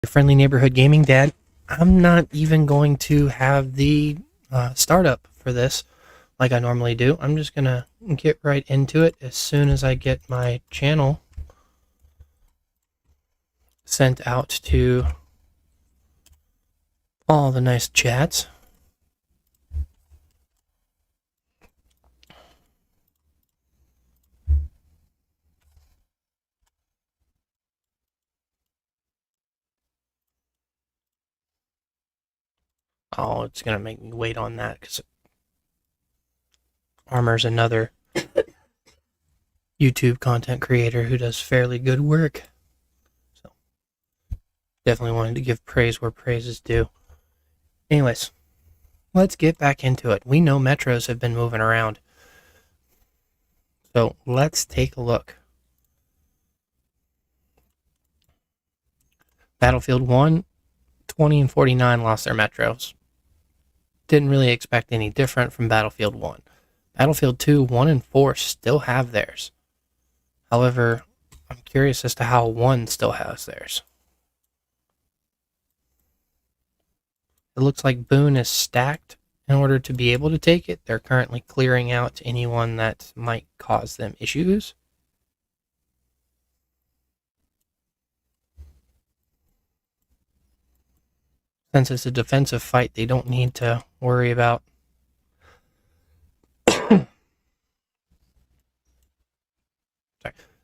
Friendly neighborhood gaming dad. I'm not even going to have the startup for this like I normally do. I'm just gonna get right into it as soon as I get my channel sent out to all the nice chats. Oh, it's gonna make me wait on that because Armor's another YouTube content creator who does fairly good work. So definitely wanted to give praise where praise is due. Anyways, let's get back into it. We know metros have been moving around. So let's take a look. Battlefield 1, 20 and 49 lost their metros. Didn't really expect any different from Battlefield 1. Battlefield 2, 1 and 4 still have theirs. However, I'm curious as to how 1 still has theirs. It looks like Boone is stacked in order to be able to take it. They're currently clearing out anyone that might cause them issues. Since it's a defensive fight, they don't need to worry about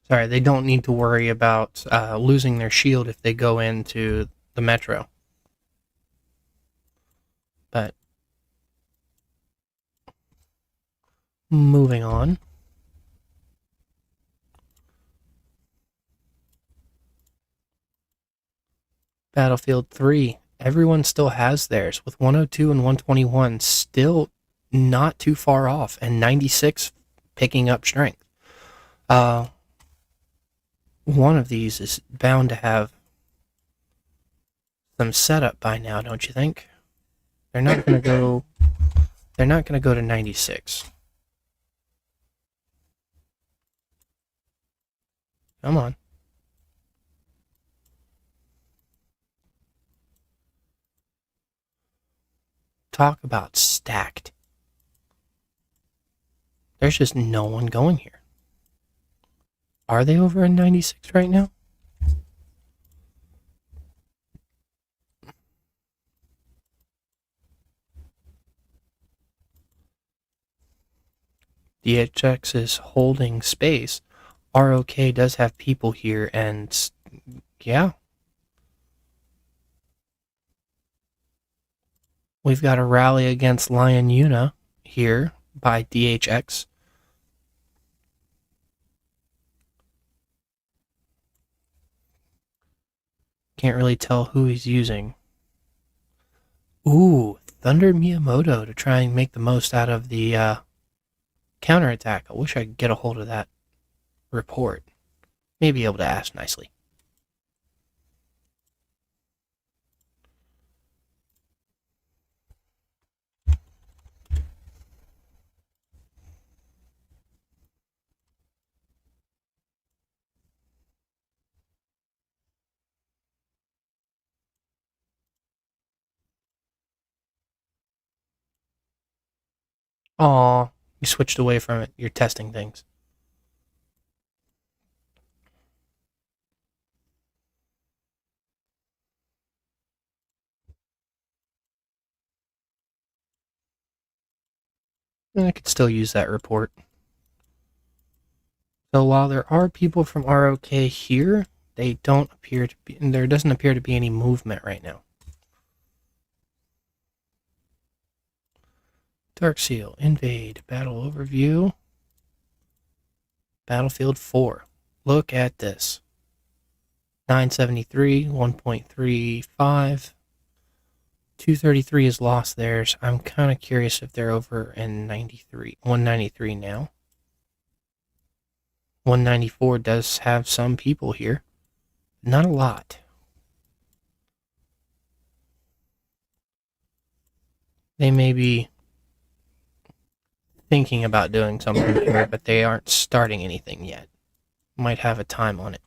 they don't need to worry about losing their shield if they go into the metro. But moving on. Battlefield 3. Everyone still has theirs, with 102 and 121 still not too far off, and 96 picking up strength. One of these is bound to have some setup by now, don't you think? They're not going to go. They're not going to go to 96. Come on. Talk about stacked. There's just no one going here. Are they over in 96 right now? DHX is holding space. ROK does have people here, and yeah. We've got a rally against Lion Yuna here by DHX. Can't really tell who he's using. Ooh, Thunder Miyamoto to try and make the most out of the counterattack. I wish I could get a hold of that report. Maybe able to ask nicely. Aw, you switched away from it. You're testing things. I could still use that report. So while there are people from ROK here, they don't appear to be. There doesn't appear to be any movement right now. Dark Seal, Invade, Battle Overview, Battlefield 4. Look at this. 973, 1.35. 233 has lost theirs. I'm kind of curious if they're over in 193 now. 194 does have some people here. Not a lot. They may be thinking about doing something here, but they aren't starting anything yet. Might have a time on it.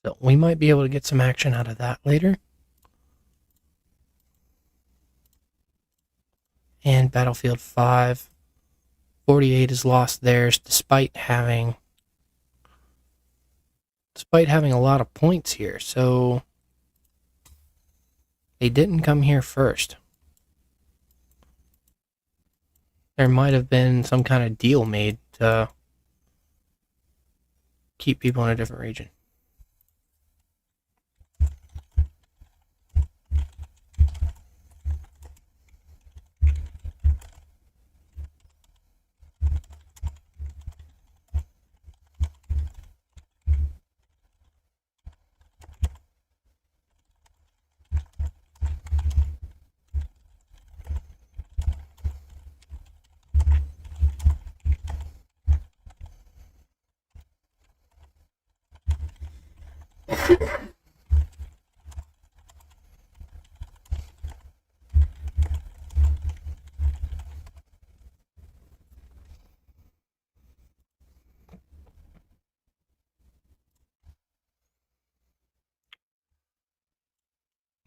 So we might be able to get some action out of that later. And Battlefield 5, 48 has lost theirs despite having a lot of points here. So they didn't come here first. There might have been some kind of deal made to keep people in a different region.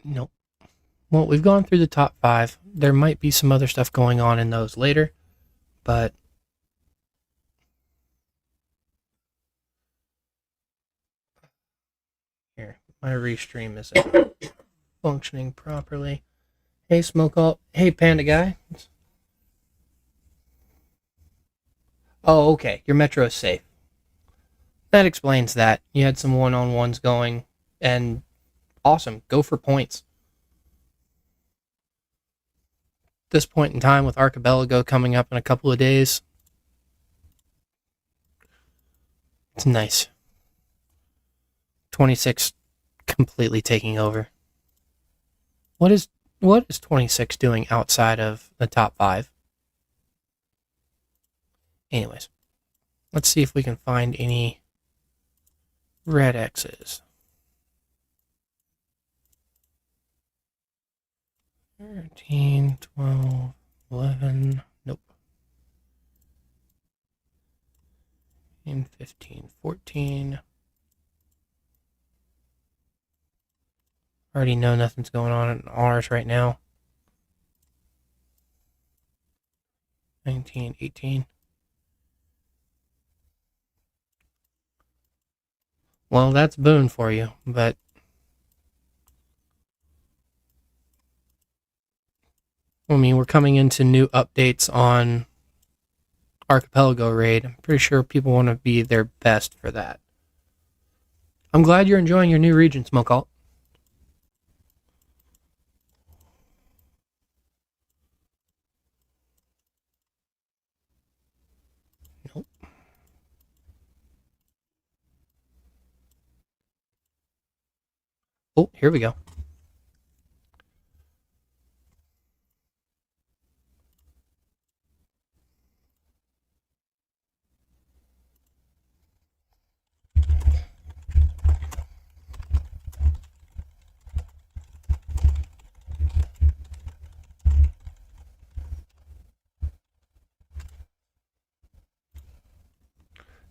Nope. Well, we've gone through the top 5. There might be some other stuff going on in those later, but here, my restream isn't functioning properly. Hey, Smoke Alt. Hey, Panda Guy. Oh, okay. Your Metro is safe. That explains that. You had some one-on-ones going, and awesome. Go for points. This point in time with Archipelago coming up in a couple of days, it's nice. 26 completely taking over. What is 26 doing outside of the top 5? Anyways, let's see if we can find any red X's. 13, 12, 11, nope. 15, 14. Already know nothing's going on in ours right now. 19, 18. Well, that's boon for you, but I mean, we're coming into new updates on Archipelago Raid. I'm pretty sure people want to be their best for that. I'm glad you're enjoying your new region, Smoke Alt. Nope. Oh, here we go.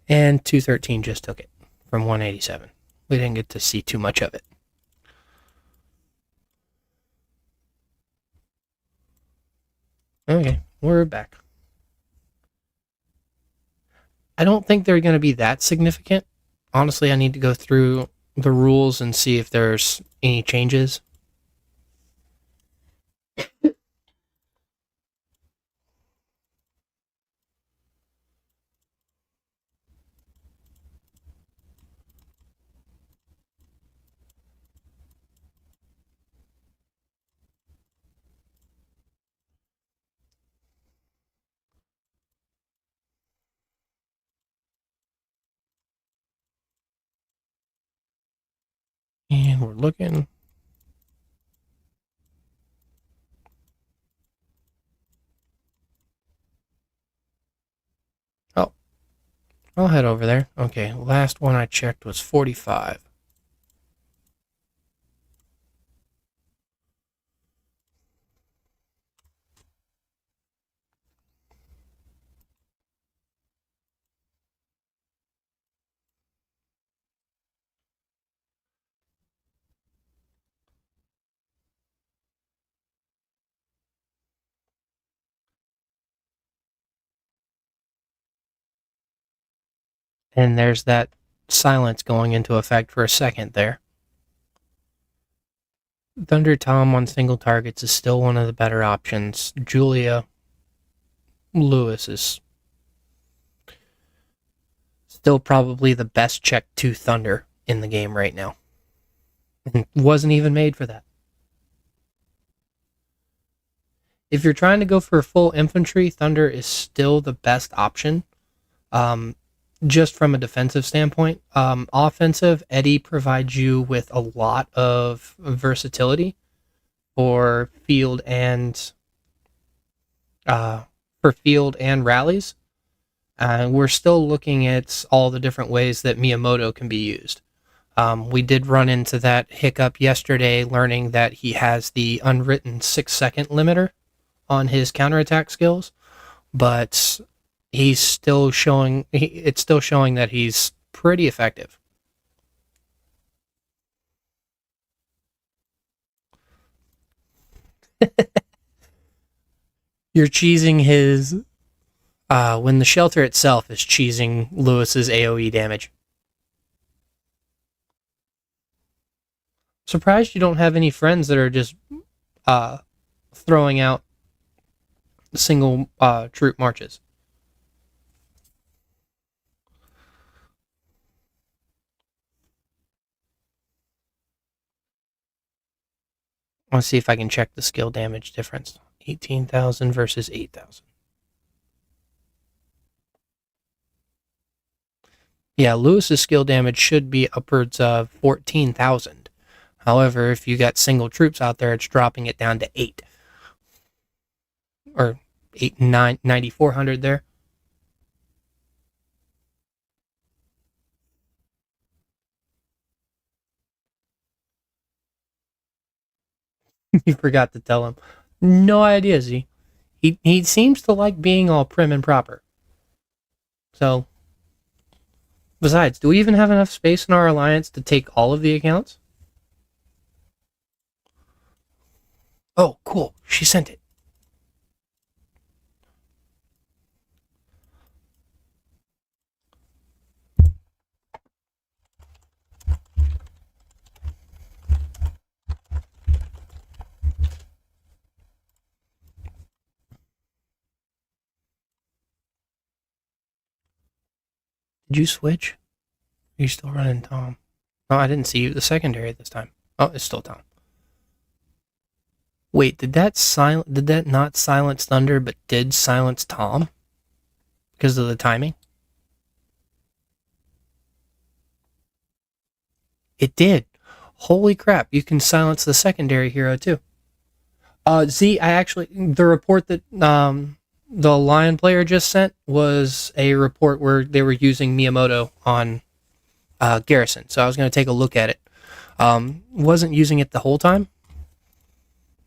And 213 just took it from 187. We didn't get to see too much of it. Okay, we're back. I don't think they're going to be that significant. Honestly, I need to go through the rules and see if there's any changes. And we're looking. Oh, I'll head over there. Okay, last one I checked was 45. And there's that silence going into effect for a second there. Thunder Tom on single targets is still one of the better options. Julia Lewis is still probably the best check 2 Thunder in the game right now. And wasn't even made for that. If you're trying to go for full infantry, Thunder is still the best option. Just from a defensive standpoint. Offensive, Eddie provides you with a lot of versatility for field and rallies. We're still looking at all the different ways that Miyamoto can be used. We did run into that hiccup yesterday, learning that he has the unwritten 6-second limiter on his counterattack skills, but it's still showing that he's pretty effective. You're cheesing his when the shelter itself is cheesing Lewis's AoE damage. Surprised you don't have any friends that are just throwing out single troop marches. I want to see if I can check the skill damage difference. 18,000 versus 8,000. Yeah, Lewis's skill damage should be upwards of 14,000. However, if you got single troops out there, it's dropping it down to 8. Or 9,400 there. You forgot to tell him. No idea, Z. He seems to like being all prim and proper. So, besides, do we even have enough space in our alliance to take all of the accounts? Oh, cool. She sent it. Did you switch? Are you still running Tom? Oh, I didn't see you the secondary this time. Oh, it's still Tom. Wait, did that not silence Thunder but did silence Tom? Because of the timing? It did. Holy crap, you can silence the secondary hero too. The report that the Lion player just sent was a report where they were using Miyamoto on Garrison. So I was going to take a look at it. Wasn't using it the whole time,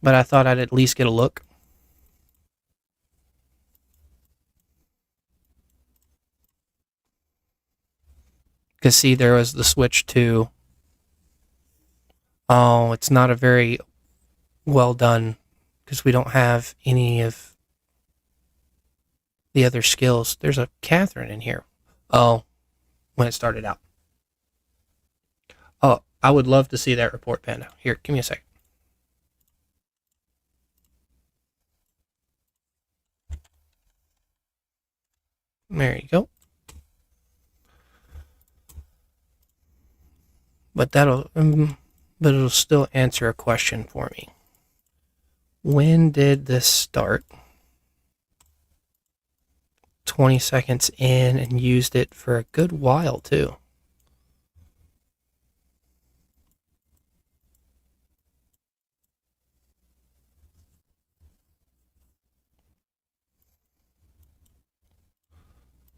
but I thought I'd at least get a look. Because see, there was the switch to. Oh, it's not a very well done because we don't have any of the other skills. There's a Catherine in here. Oh, when it started out. Oh, I would love to see that report, Panda. Here, give me a second. There you go. But it'll still answer a question for me. When did this start? 20 seconds in and used it for a good while too.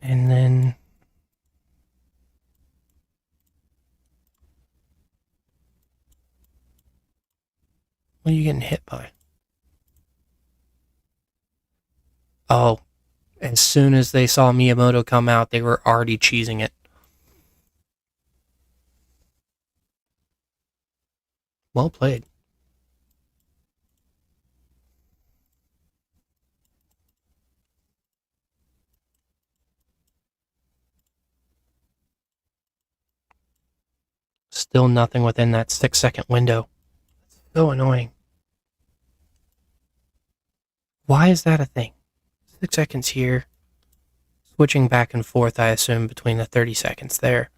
And then what are you getting hit by? Oh, as soon as they saw Miyamoto come out, they were already cheesing it. Well played. Still nothing within that 6-second window. So annoying. Why is that a thing? 6 seconds here. Switching back and forth, I assume, between the 30 seconds there.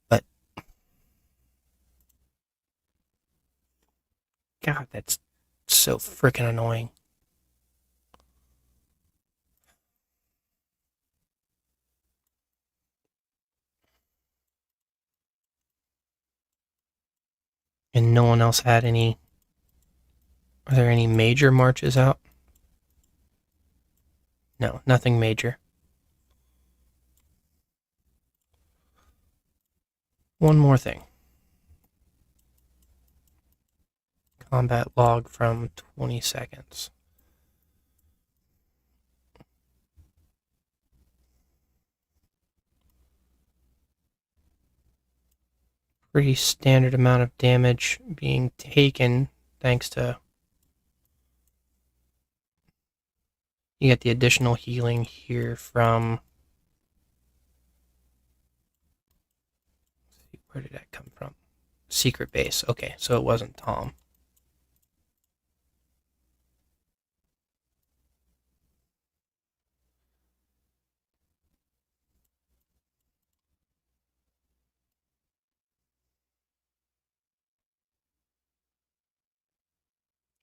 But, God, that's so freaking annoying. And no one else had any. Are there any major marches out? No, nothing major. One more thing. Combat log from 20 seconds. Pretty standard amount of damage being taken thanks to. You get the additional healing here from. Where did that come from? Secret base. Okay, so it wasn't Tom.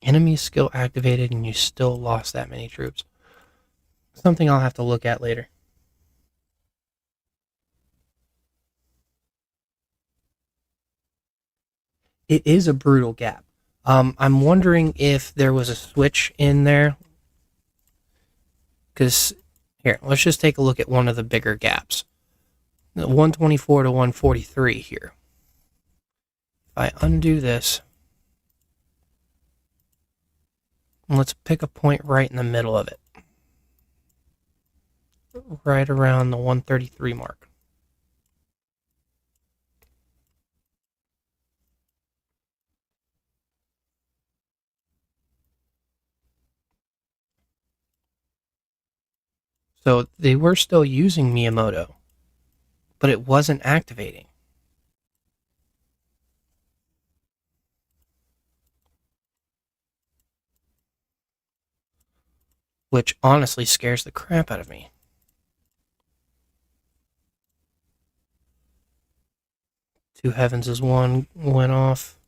Enemy skill activated and you still lost that many troops. Something I'll have to look at later. It is a brutal gap. I'm wondering if there was a switch in there. Because, here, let's just take a look at one of the bigger gaps. 124 to 143 here. If I undo this, let's pick a point right in the middle of it. Right around the 133 mark. So they were still using Miyamoto, but it wasn't activating. Which honestly scares the crap out of me. Two Heavens is one went off.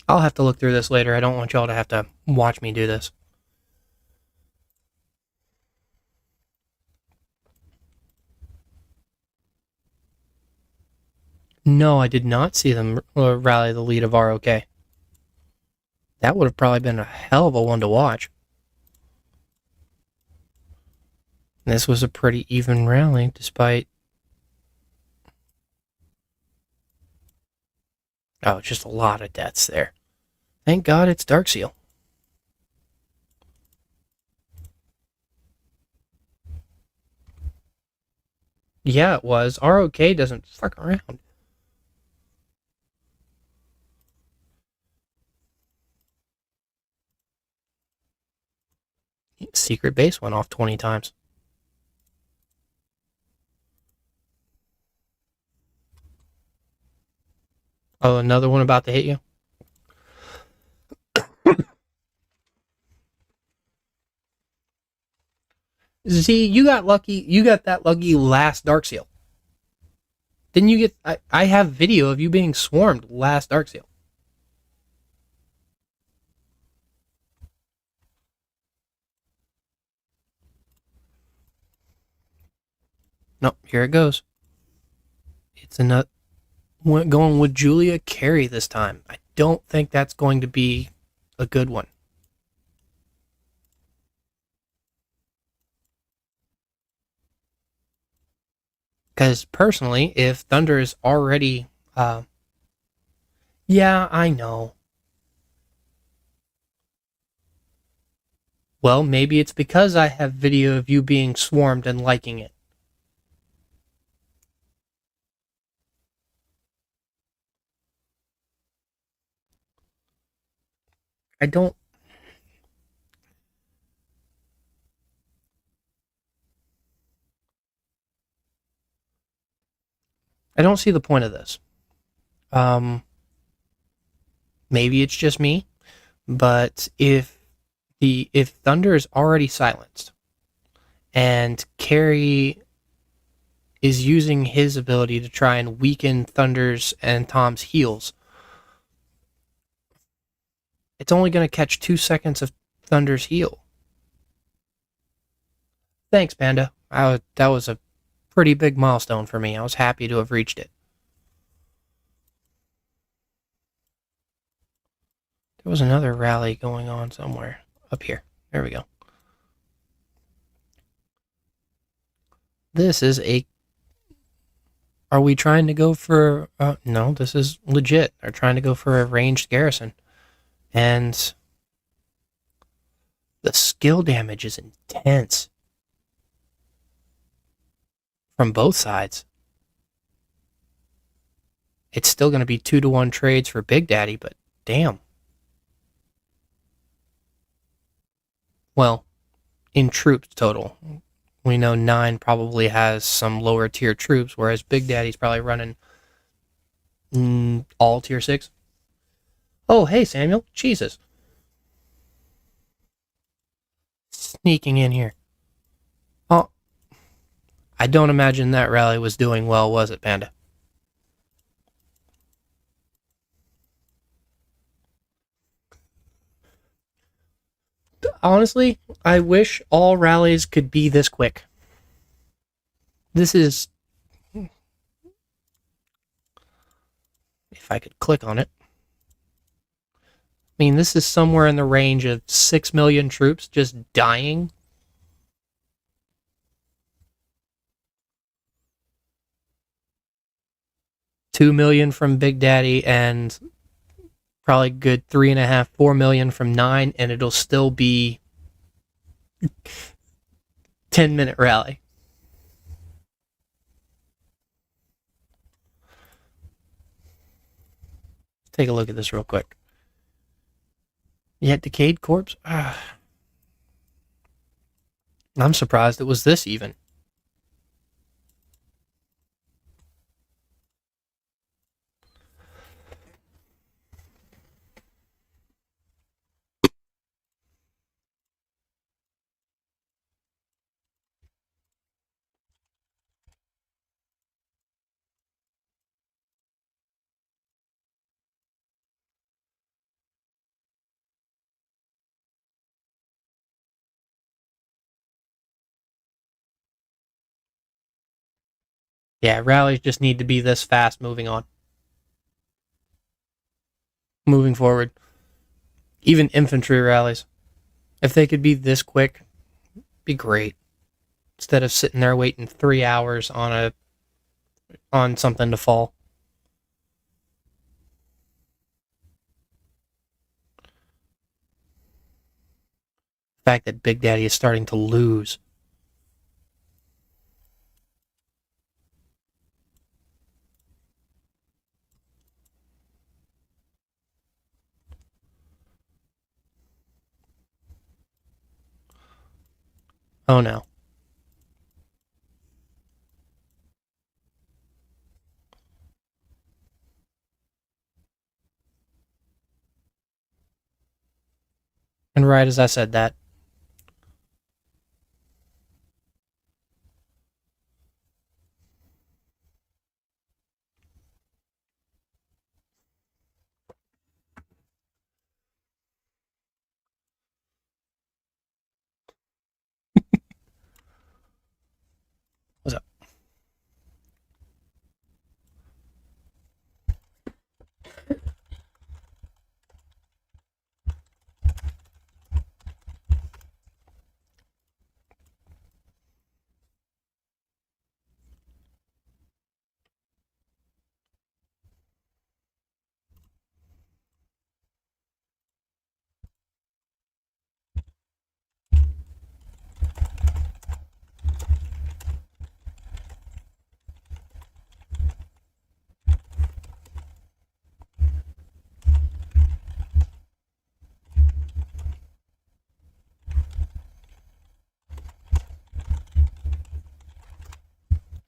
I'll have to look through this later. I don't want y'all to have to watch me do this. No, I did not see them rally the lead of ROK. That would have probably been a hell of a one to watch. This was a pretty even rally, despite. Oh, just a lot of deaths there. Thank God it's Darkseal. Yeah, it was. ROK doesn't fuck around. Secret base went off 20 times. Oh, another one about to hit you? See, you got lucky. You got that lucky last Darkseal. Didn't you get... I have video of you being swarmed last Darkseal. Nope, here it goes. It's another... Going with Julia Carey this time. I don't think that's going to be a good one. Because personally, if Thunder is already... yeah, I know. Well, maybe it's because I have video of you being swarmed and liking it. I don't... I don't see the point of this. Maybe it's just me, but if Thunder is already silenced and Carrie is using his ability to try and weaken Thunder's and Tom's heals, it's only going to catch 2 seconds of Thunder's heal. Thanks, Panda. That was a pretty big milestone for me. I was happy to have reached it. There was another rally going on somewhere. Up here. There we go. This is a... Are we trying to go for... no, this is legit. They're trying to go for a ranged Garrison. And the skill damage is intense. From both sides. It's still going to be 2-to-1 trades for Big Daddy, but damn. Well, in troops total. We know 9 probably has some lower tier troops, whereas Big Daddy's probably running all tier 6. Oh, hey, Samuel. Jesus. Sneaking in here. Oh, I don't imagine that rally was doing well, was it, Panda? Honestly, I wish all rallies could be this quick. This is... If I could click on it. I mean, this is somewhere in the range of 6 million troops just dying. $2 million from Big Daddy and probably good 3.5, 4 million from 9, and it'll still be 10-minute rally. Take a look at this real quick. Yeah, Decayed Corpse? I'm surprised it was this even. Yeah, rallies just need to be this fast moving on. Moving forward. Even infantry rallies. If they could be this quick, be great. Instead of sitting there waiting 3 hours on something to fall. The fact that Big Daddy is starting to lose. Oh no. And right as I said that, what's up?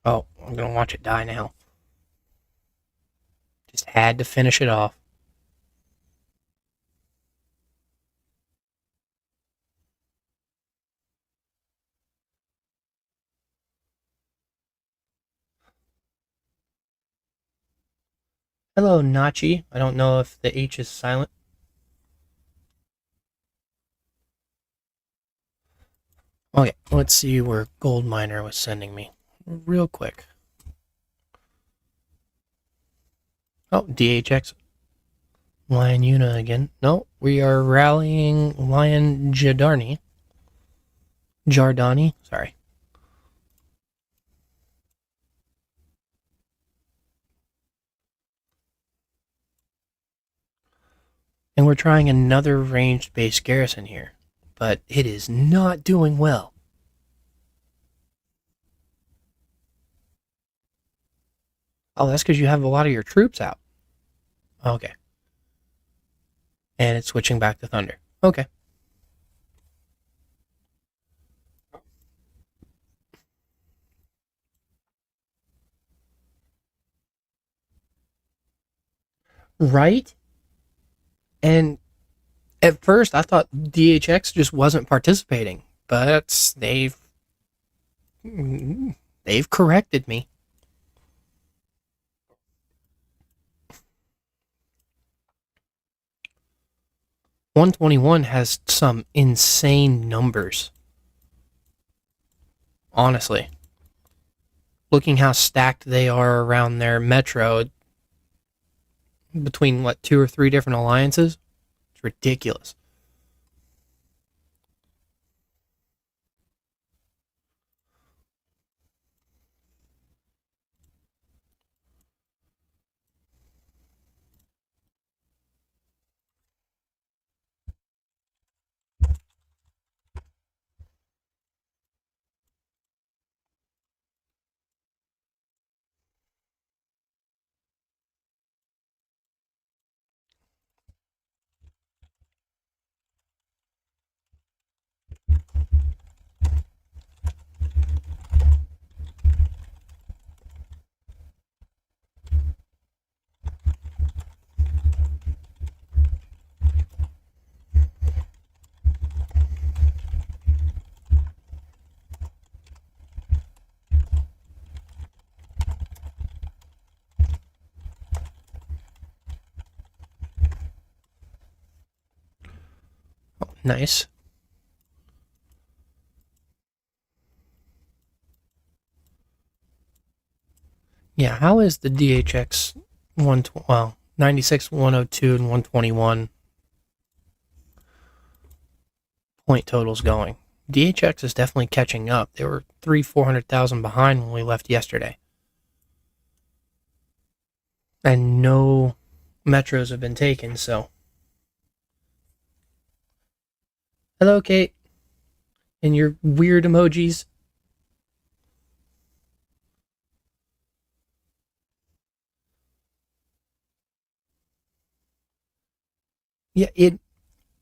Oh, I'm gonna watch it die now. Just had to finish it off. Hello, Nachi. I don't know if the H is silent. Okay, let's see where Gold Miner was sending me. Real quick. Oh, DHX. Lion Una again. No, we are rallying Lion Jardani. Sorry. And we're trying another ranged based garrison here. But it is not doing well. Oh, that's because you have a lot of your troops out. Okay. And it's switching back to Thunder. Okay. Right? And at first I thought DHX just wasn't participating, but they've corrected me. 121 has some insane numbers. Honestly, looking how stacked they are around their metro between what 2 or 3 different alliances, it's ridiculous. Oh, nice. Yeah, how is the DHX 96, 102, and 121 point totals going? DHX is definitely catching up. They were 400,000 behind when we left yesterday. And no metros have been taken, so. Hello, Kate. And your weird emojis. Yeah,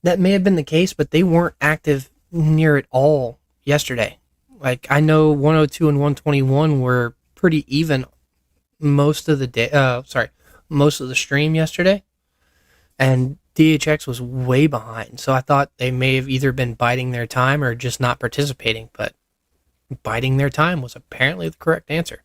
that may have been the case, but they weren't active near it all yesterday. Like I know 102 and 121 were pretty even most of the day. Most of the stream yesterday, and DHX was way behind. So I thought they may have either been biding their time or just not participating. But biding their time was apparently the correct answer.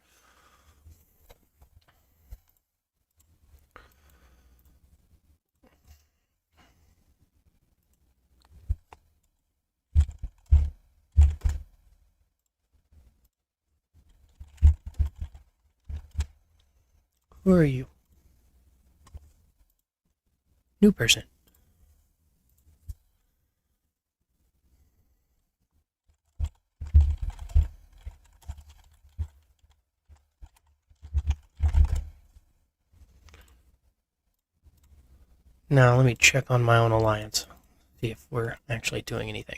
Who are you? New person. Now let me check on my own alliance. See if we're actually doing anything.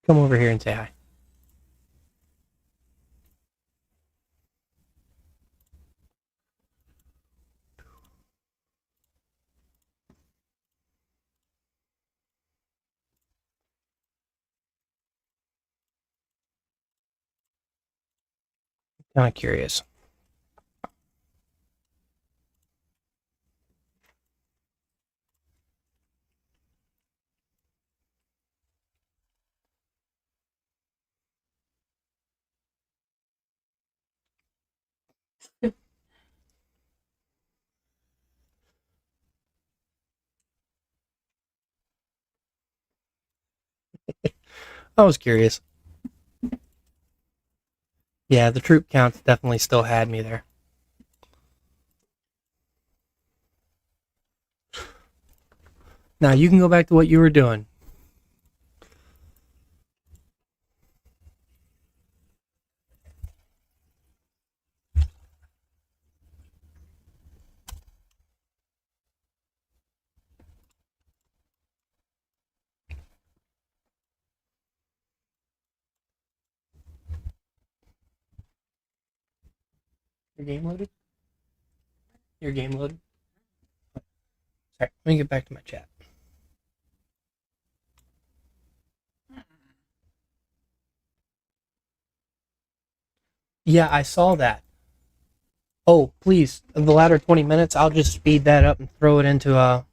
Come over here and say hi. Kind of curious. I was curious. Yeah, the troop counts definitely still had me there. Now you can go back to what you were doing. Your game loaded? Your game loaded? Sorry, let me get back to my chat. Yeah, I saw that. Oh, please, the latter 20 minutes, I'll just speed that up and throw it into a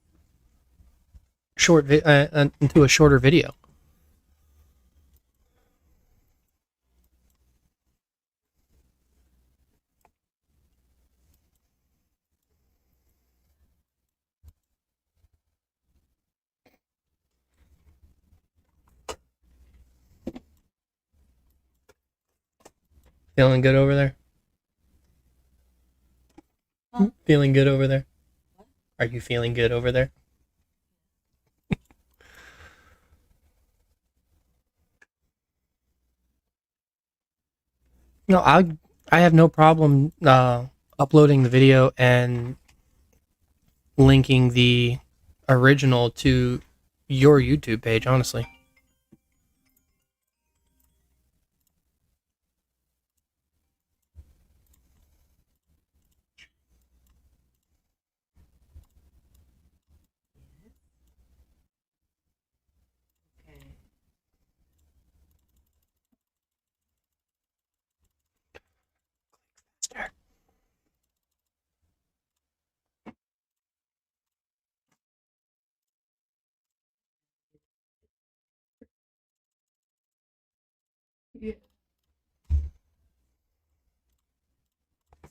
into a shorter video. Feeling good over there? Huh? Feeling good over there? Are you feeling good over there? No, I have no problem uploading the video and linking the original to your YouTube page, honestly.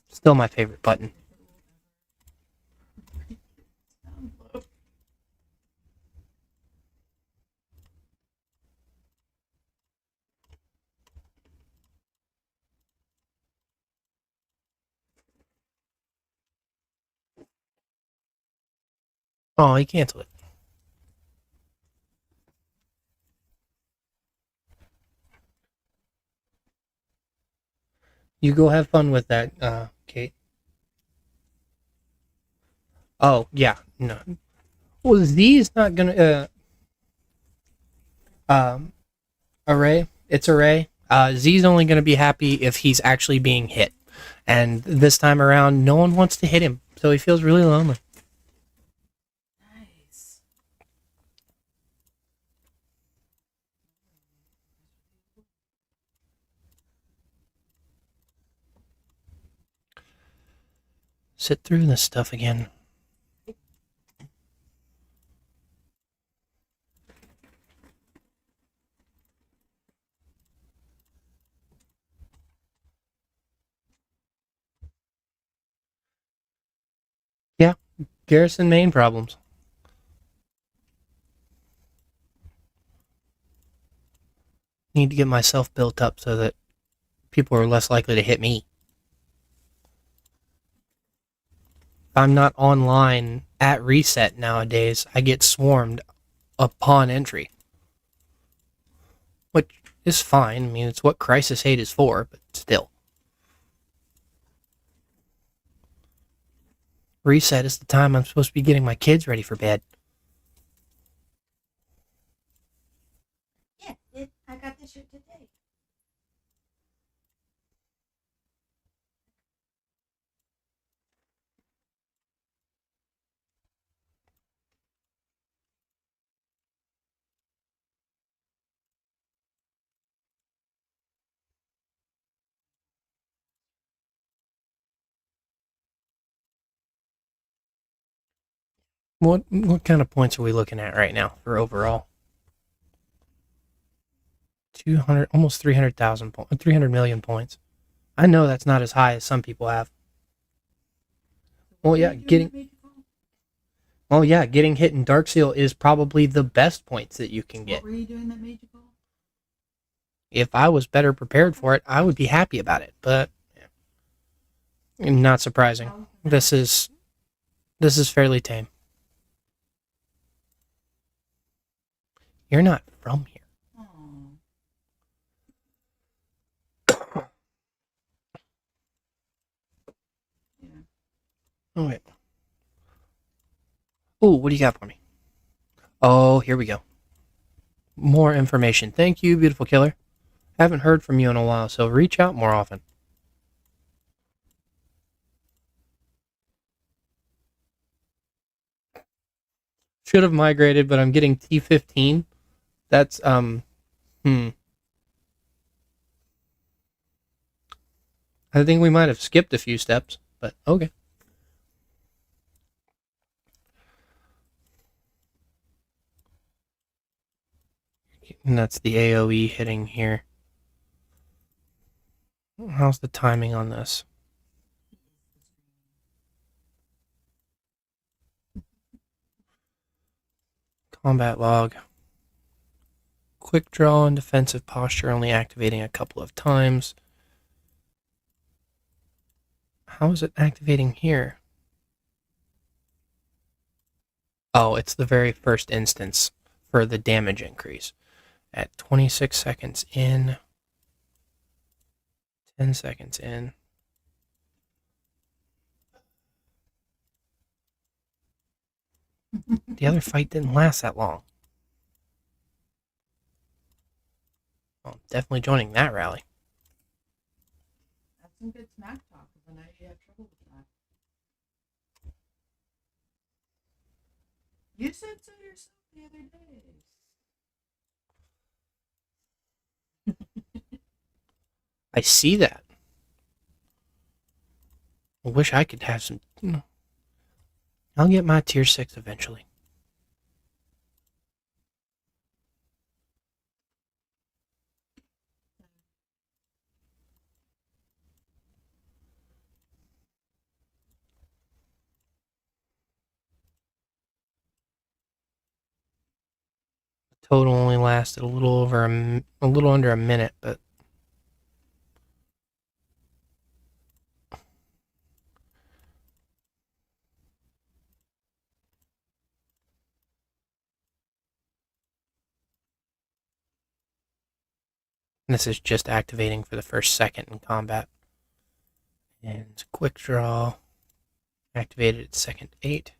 Still my favorite button. Oh, he canceled it. You go have fun with that, Kate. Oh, yeah, no. Well, Z's not gonna, array. It's array. Z's only gonna be happy if he's actually being hit. And this time around, no one wants to hit him, so he feels really lonely. Nice. Sit through this stuff again. Yeah, Garrison main problems. Need to get myself built up so that people are less likely to hit me. If I'm not online at reset nowadays, I get swarmed upon entry. Which is fine. I mean, it's what Crisis Hate is for, but still. Reset is the time I'm supposed to be getting my kids ready for bed. Yeah, I got this shirt today. What kind of points are we looking at right now for overall? 200, almost 300,000 points, 300 million points. I know that's not as high as some people have. Well, yeah, getting hit in Dark Seal is probably the best points that you can get. What were you doing that made you call? If I was better prepared for it, I would be happy about it. But not surprising. This is fairly tame. You're not from here. Yeah. Oh wait. Oh, what do you got for me? Oh, here we go. More information. Thank you, beautiful killer. Haven't heard from you in a while, so reach out more often. Should have migrated, but I'm getting T15. That's I think we might have skipped a few steps, but okay. And that's the AoE hitting here. How's the timing on this? Combat log. Quick draw and defensive posture only activating a couple of times. How is it activating here? Oh, it's the very first instance for the damage increase. At 26 seconds in, 10 seconds in. The other fight didn't last that long. Well, I'm definitely joining that rally. That's some good smack talk, because I know you had trouble with that. You said so yourself the other day. I see that. I wish I could have some. I'll get my tier 6 eventually. The total only lasted a little under a minute, but this is just activating for the first second in combat. And quick draw activated at second 8.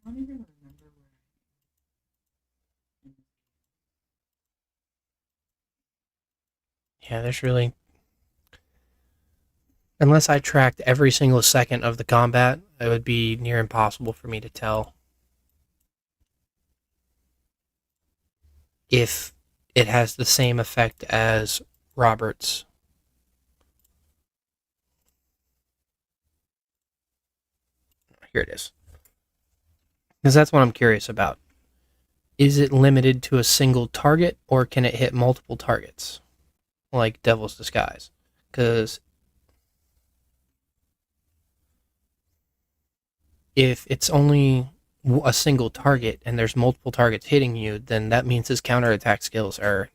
I don't even remember where. Yeah, there's really, unless I tracked every single second of the combat, it would be near impossible for me to tell if it has the same effect as Robert's. Here it is. Because that's what I'm curious about. Is it limited to a single target, or can it hit multiple targets? Like Devil's Disguise. Because if it's only a single target and there's multiple targets hitting you, then that means his counterattack skills are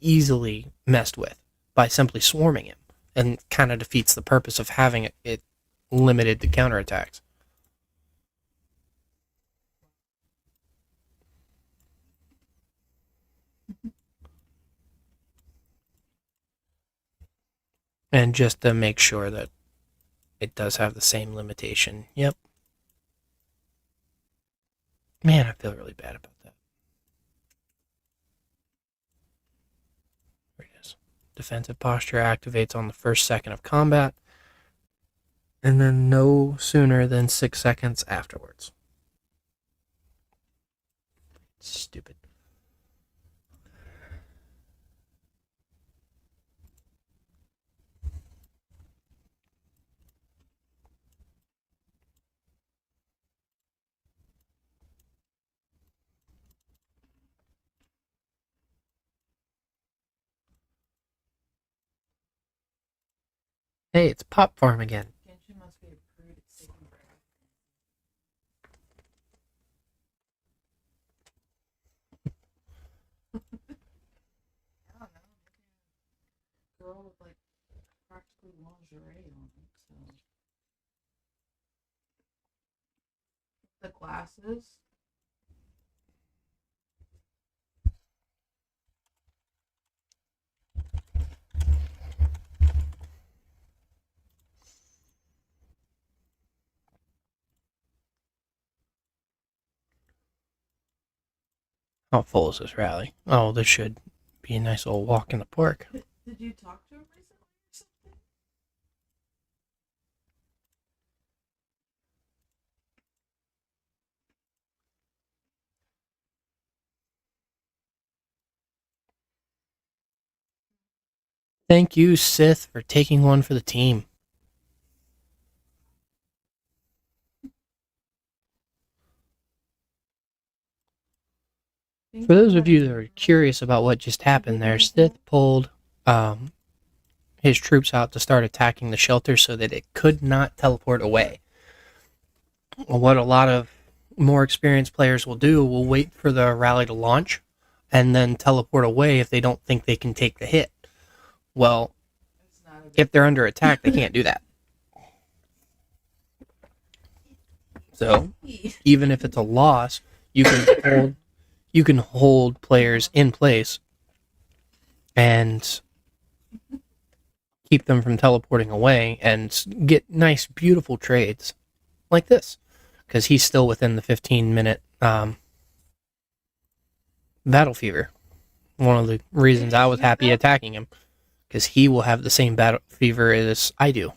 easily messed with by simply swarming him, and kind of defeats the purpose of having it limited to counterattacks. And just to make sure that it does have the same limitation. Yep. Man, I feel really bad about that. There it is. Defensive posture activates on the first second of combat, and then no sooner than 6 seconds afterwards. Stupid. Hey, it's Pop Farm again. Genshin must be a prude. It's taking forever. I don't know. Girl with like practically lingerie on it. So the glasses. How full is this rally? Oh, this should be a nice little walk in the park. Did you talk to him recently or something? Thank you, Sith, for taking one for the team. For those of you that are curious about what just happened there, Sith pulled his troops out to start attacking the shelter so that it could not teleport away. What a lot of more experienced players will do will wait for the rally to launch and then teleport away if they don't think they can take the hit. Well, if they're under attack, they can't do that. So even if it's a loss, you can hold players in place and keep them from teleporting away and get nice, beautiful trades like this, because he's still within the 15-minute battle fever. One of the reasons I was happy attacking him, because he will have the same battle fever as I do.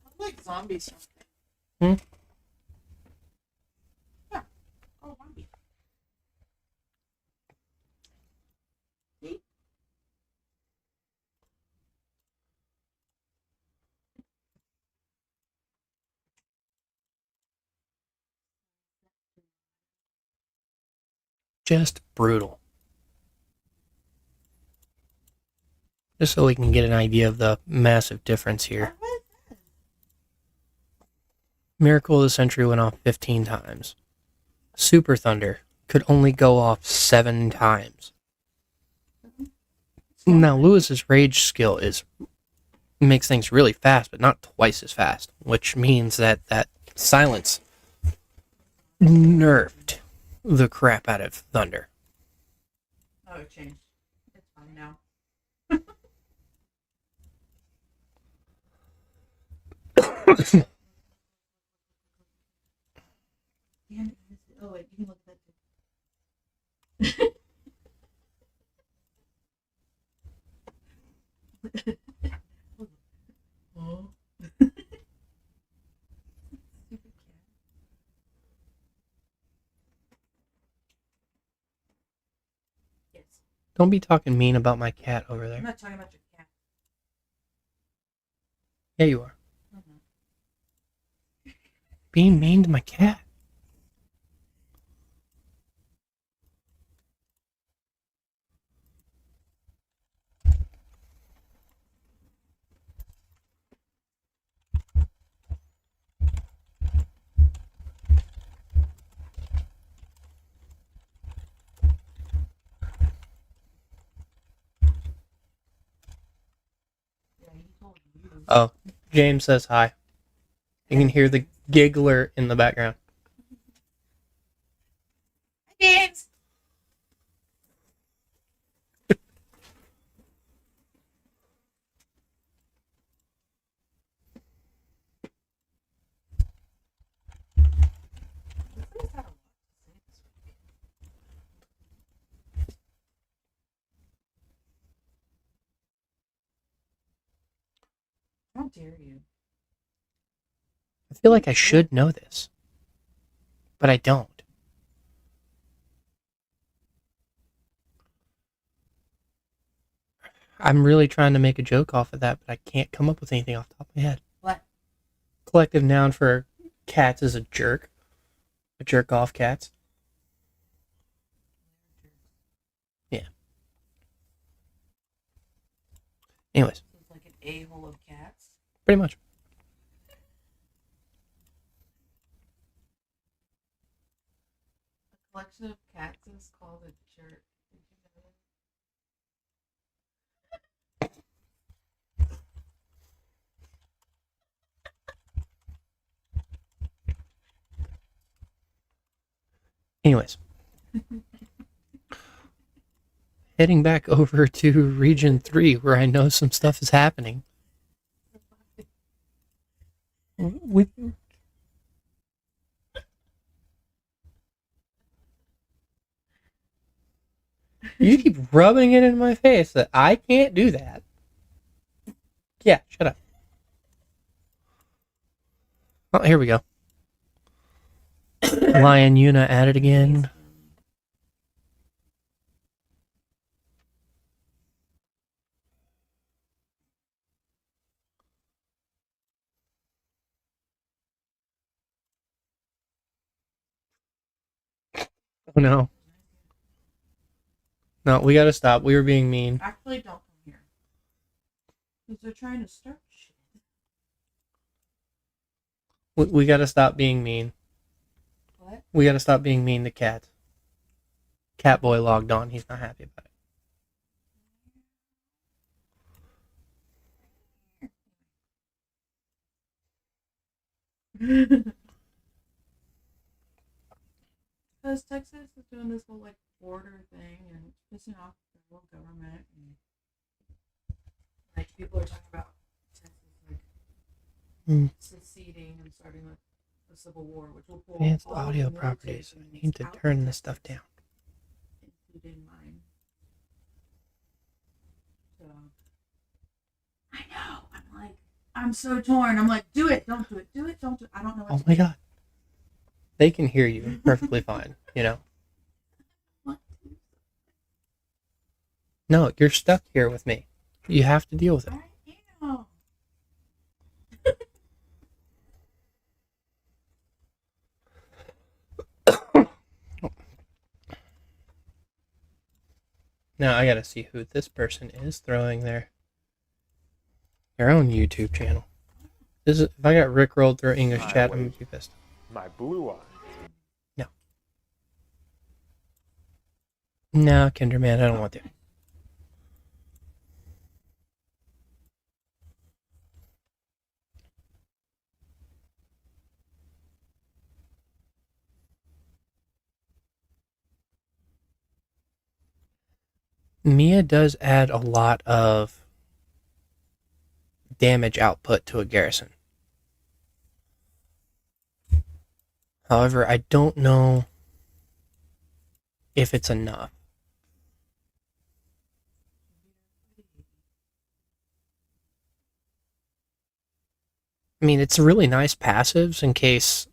I like zombies. Hmm? Yeah. Oh, zombie. See? Just brutal. Just so we can get an idea of the massive difference here. Miracle of the Century went off 15 times. Super Thunder could only go off 7 times. Now, Lewis's rage skill makes things really fast, but not twice as fast, which means that silence nerfed the crap out of Thunder. Oh, it changed. It's fine now. Damn it. Oh, wait. You can look at that too. Oh. Stupid cat. Yes. Don't be talking mean about my cat over I'm there. not talking about your cat. Yeah, you are. Mm-hmm. Being mean to my cat. Yeah, he told you. Oh, James says hi. You can hear the giggler in the background. Hi, James. Somebody's had a lot to say this week. How dare you? I feel like I should know this, but I don't. I'm really trying to make a joke off of that, but I can't come up with anything off the top of my head. What? Collective noun for cats is a jerk. A jerk off cats. Yeah. Anyways, So it's like an a-hole of cats. pretty much. A collection of cats is called a jerk. Did you know that? Anyways, heading back over to Region 3 where I know some stuff is happening. We, you keep rubbing it in my face that I can't do that. Yeah, shut up. Oh, here we go. Lion Yuna at it again. Oh no. No, we gotta stop. We were being mean. Actually, don't come here. Because they're trying to start shit. We gotta stop being mean. What? We gotta stop being mean to Cat. Catboy logged on. He's not happy about Because Texas is doing this whole like border thing and it's pissing off the federal government and like people are talking about Texas like seceding and starting like a civil war, which will pull Advanced all audio the military properties. I things need to out of turn this Texas, stuff down. including mine. So I know. I'm like, I'm so torn. I'm like, do it, don't do it, do it, don't do it. I don't know what Oh to my do. god. They can hear you perfectly fine, you know? What? No, you're stuck here with me. You have to deal with it. I am. Now I gotta see who this person is throwing their own YouTube channel. This is if I got Rickrolled through English chat, I'm gonna be pissed. My blue eye. No, Kinderman, I don't want to. Mia does add a lot of damage output to a Garrison. However, I don't know if it's enough. I mean, it's really nice passives in case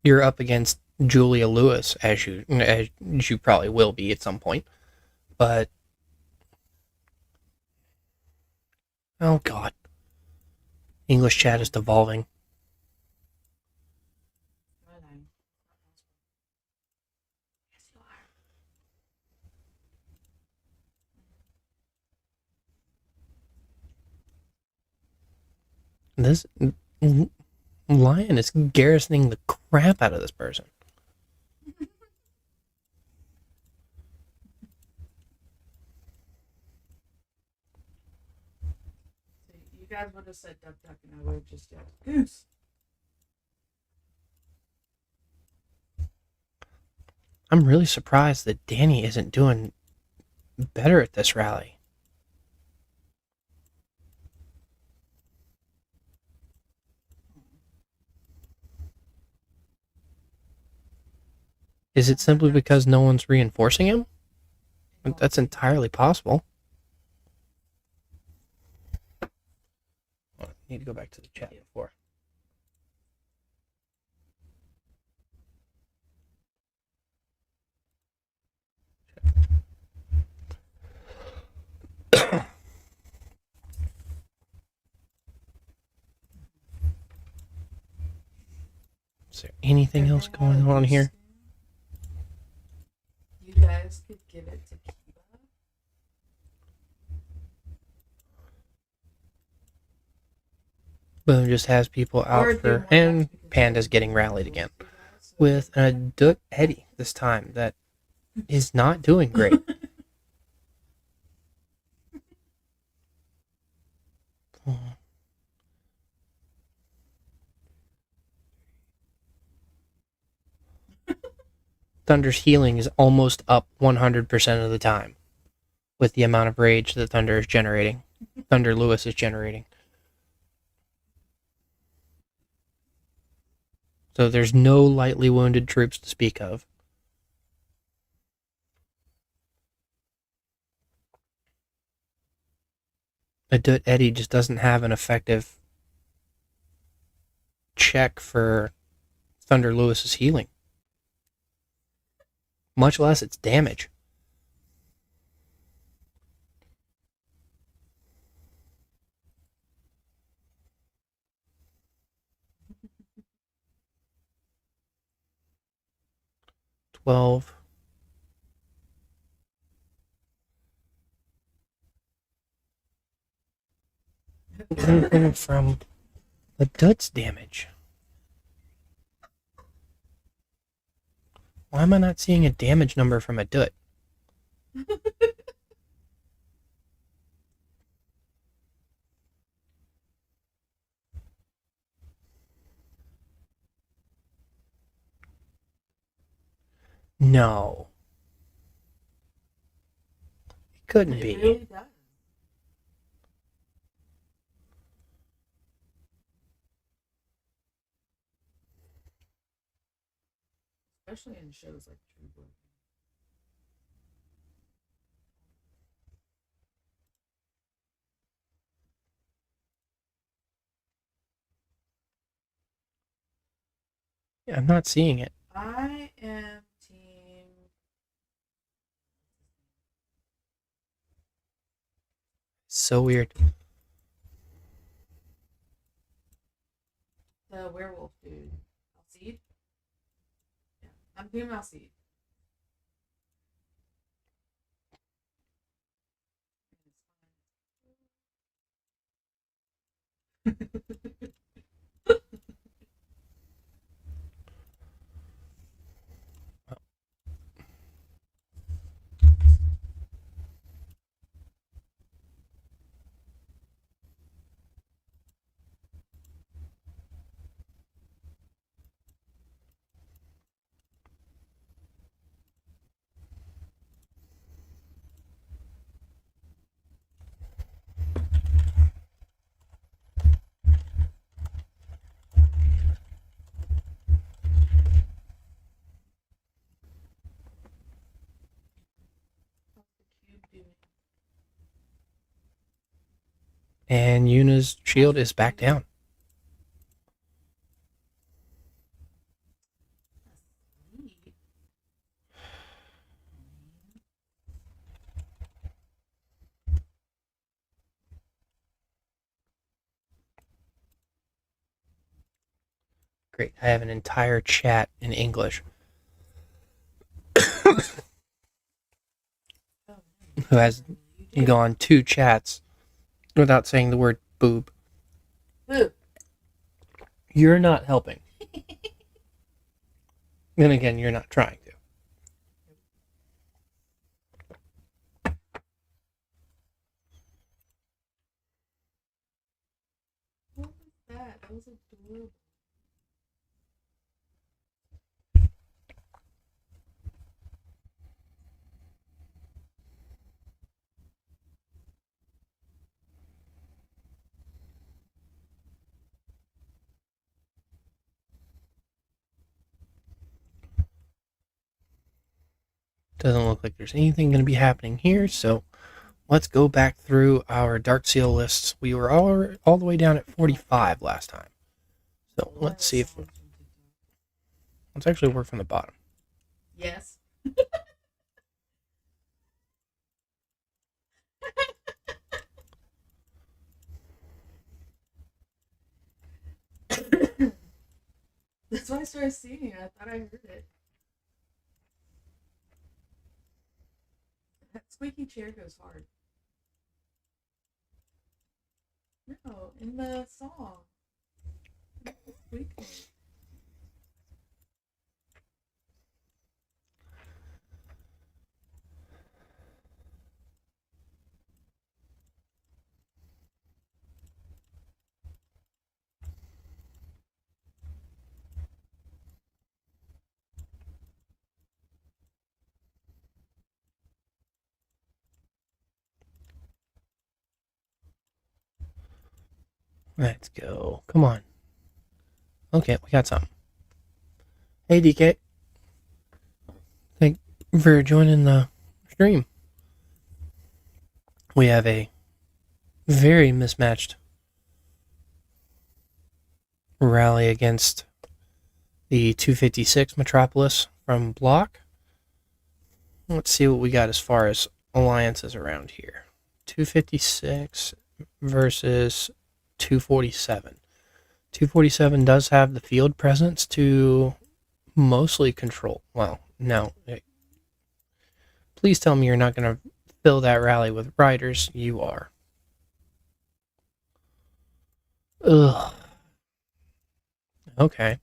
you're up against Julia Lewis, as you probably will be at some point. But oh god, English chat is devolving. Yes, you are. This Lion is garrisoning the crap out of this person. You guys would have said duck duck and I would have just yelled goose. I'm really surprised that Danny isn't doing better at this rally. Is it simply because no one's reinforcing him? That's entirely possible. I need to go back to the chat before. Is there anything else going on here? You guys could give it to Kiba Boom just has people Or out it'd be for, more and nuts because Panda's getting they're rallied rules again for you guys, so with a Dut Eddie this time that is not doing great. Thunder's healing is almost up 100% of the time with the amount of rage that Thunder is generating. Thunder Lewis is generating. So there's no lightly wounded troops to speak of. Adut Eddie just doesn't have an effective check for Thunder Lewis's healing, much less its damage. $12. From Adut's damage. Why am I not seeing a damage number from Adut? No. It couldn't It be. really does. Especially in shows like True Blood. I'm not seeing it. I am team. So weird. The werewolf dude. Alcide? Yeah. I'm team Alcide. And Yuna's shield is back down. Great. I have an entire chat in English who has gone 2 chats without saying the word boob. Boo. You're not helping. Then again, you're not trying to. What was that? That was adorable. Doesn't look like there's anything going to be happening here, so let's go back through our Dark Seal lists. We were all the way down at 45 last time. So let's see if... Let's actually work from the bottom. Yes. That's why I started singing. I thought I heard it. That squeaky chair goes hard. No, in the song. Squeak noise. Let's go. Come on. Okay, we got something. Hey, DK. Thank you for joining the stream. We have a very mismatched rally against the 256 Metropolis from Block. Let's see what we got as far as alliances around here. 256 versus 247. 247 does have the field presence to mostly control. Well, no. Please tell me you're not going to fill that rally with riders. You are. Ugh. Okay.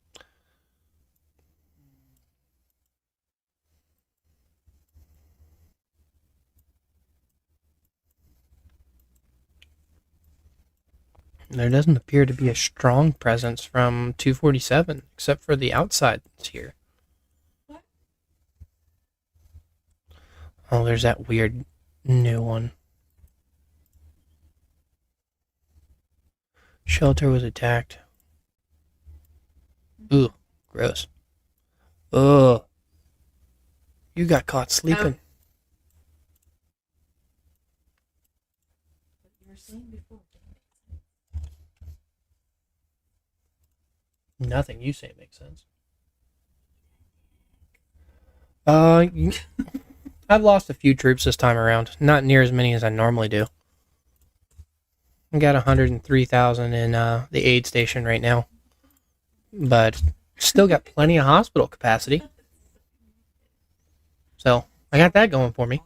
There doesn't appear to be a strong presence from 247, except for the outsides here. What? Oh, there's that weird new one. Shelter was attacked. Ooh, gross. Ugh. You got caught sleeping. What you were saying before. Nothing you say makes sense. I've lost a few troops this time around. Not near as many as I normally do. I got 103,000 in the aid station right now. But still got plenty of hospital capacity. So, I got that going for me.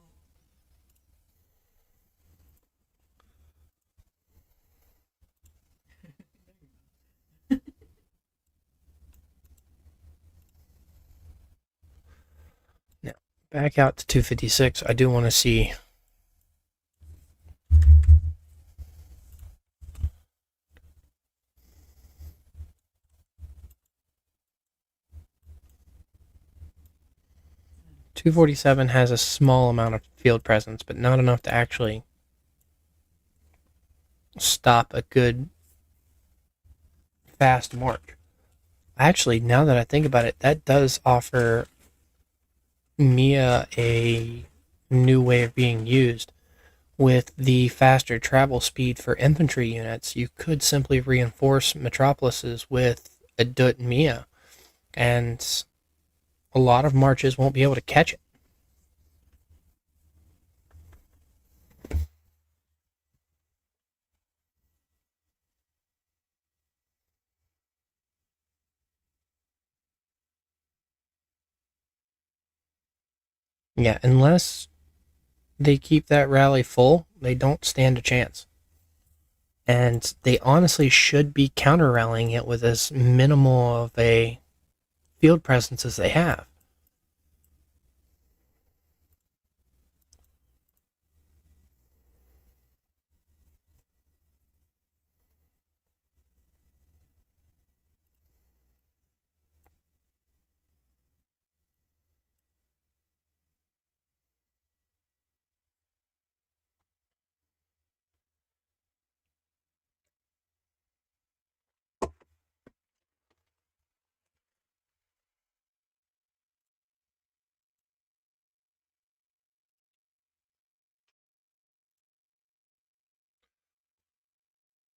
Now, back out to 256. I do want to see 247 has a small amount of field presence, but not enough to actually stop a good fast march. Actually, now that I think about it, that does offer Mia a new way of being used. With the faster travel speed for infantry units, you could simply reinforce metropolises with a Dut Mia, and a lot of marches won't be able to catch it. Yeah, unless they keep that rally full, they don't stand a chance. And they honestly should be counter rallying it with as minimal of a field presence as they have.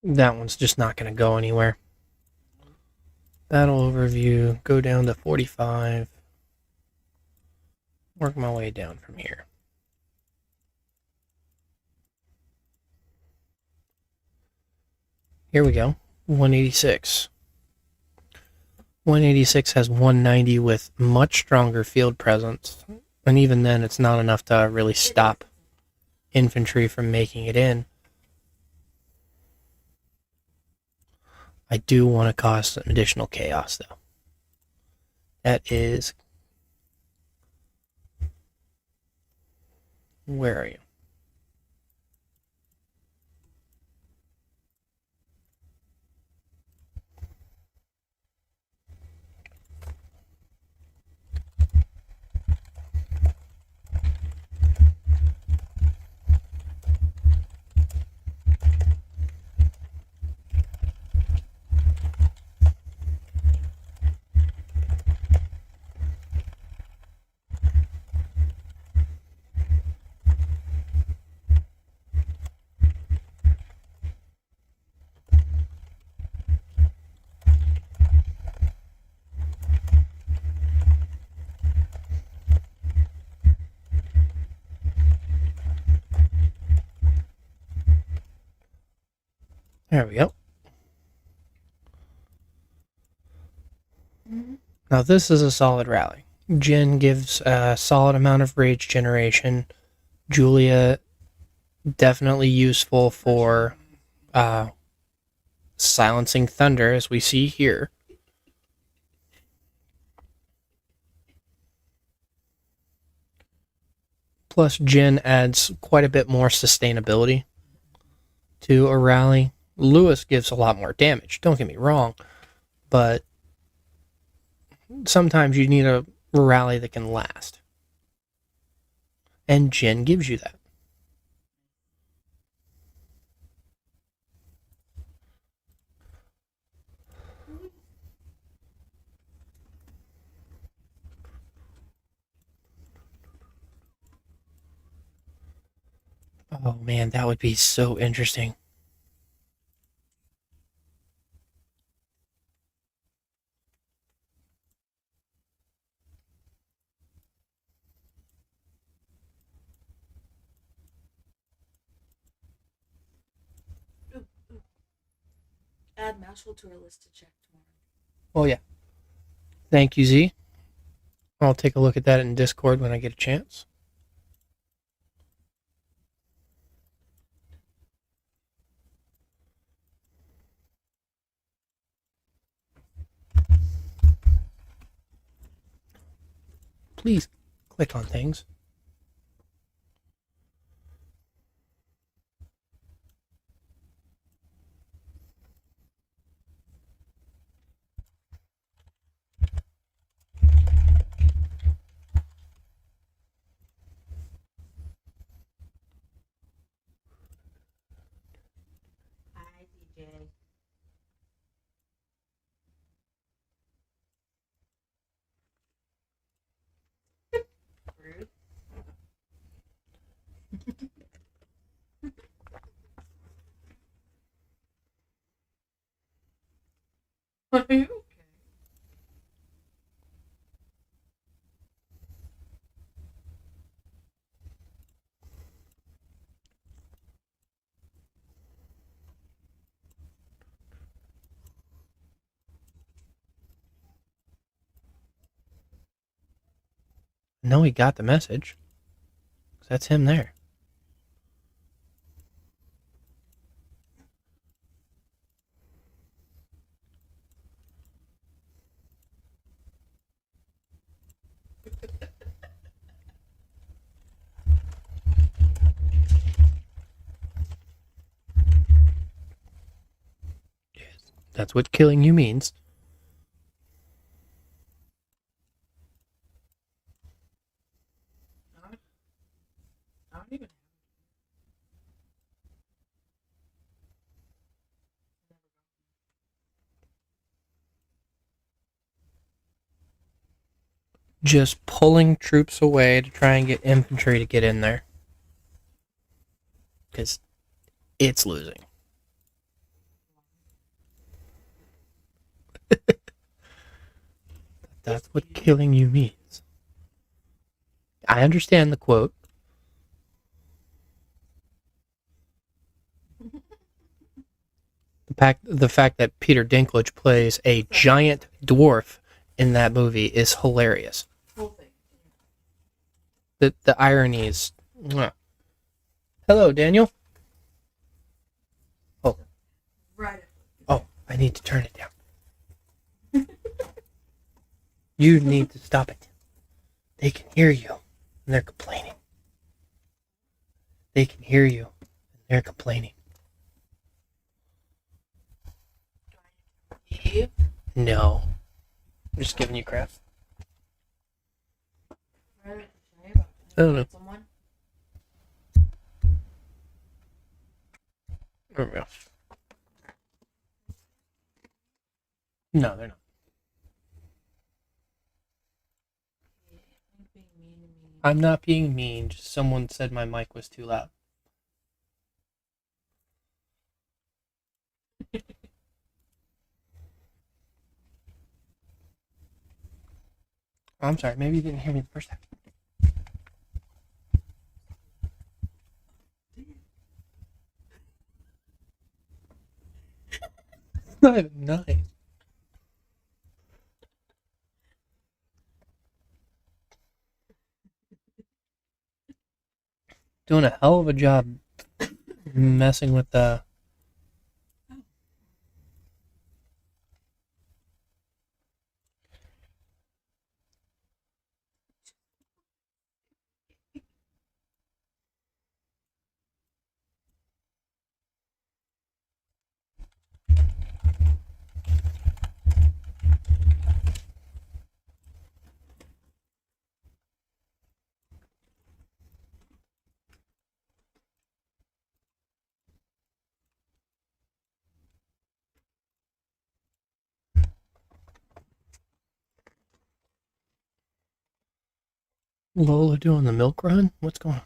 That one's just not going to go anywhere. Battle overview, go down to 45. Work my way down from here. Here we go. 186. 186 has 190 with much stronger field presence. And even then, it's not enough to really stop infantry from making it in. I do want to cause some additional chaos, though. That is... Where are you? There we go. Mm-hmm. Now this is a solid rally. Jin gives a solid amount of rage generation. Julia, definitely useful for silencing thunder, as we see here. Plus, Jin adds quite a bit more sustainability to a rally. Lewis gives a lot more damage, don't get me wrong, but sometimes you need a rally that can last. And Jin gives you that. Oh man, that would be so interesting. Add Mashal to our list to check tomorrow. Oh yeah. Thank you, Z. I'll take a look at that in Discord when I get a chance. Please click on things. Hi, DJ. Rude. Are you okay? No, he got the message. That's him there. Yes, that's what killing you means. I don't even. Just pulling troops away to try and get infantry to get in there. Because it's losing. That's what killing you means. I understand the quote. The fact that Peter Dinklage plays a giant dwarf in that movie is hilarious. Whole thing. The irony is... Mwah. Hello, Daniel. Right. I need to turn it down. You need to stop it. They can hear you, and they're complaining. They can hear you, and they're complaining. Eve? No. I'm just giving you crap. What did you say about I don't know. someone? There we go. No, they're not. You're being mean to me. I'm not being mean. Just someone said my mic was too loud. I'm sorry. Maybe you didn't hear me the first time. Not even nice. Doing a hell of a job messing with the. Lola doing the milk run? What's going on?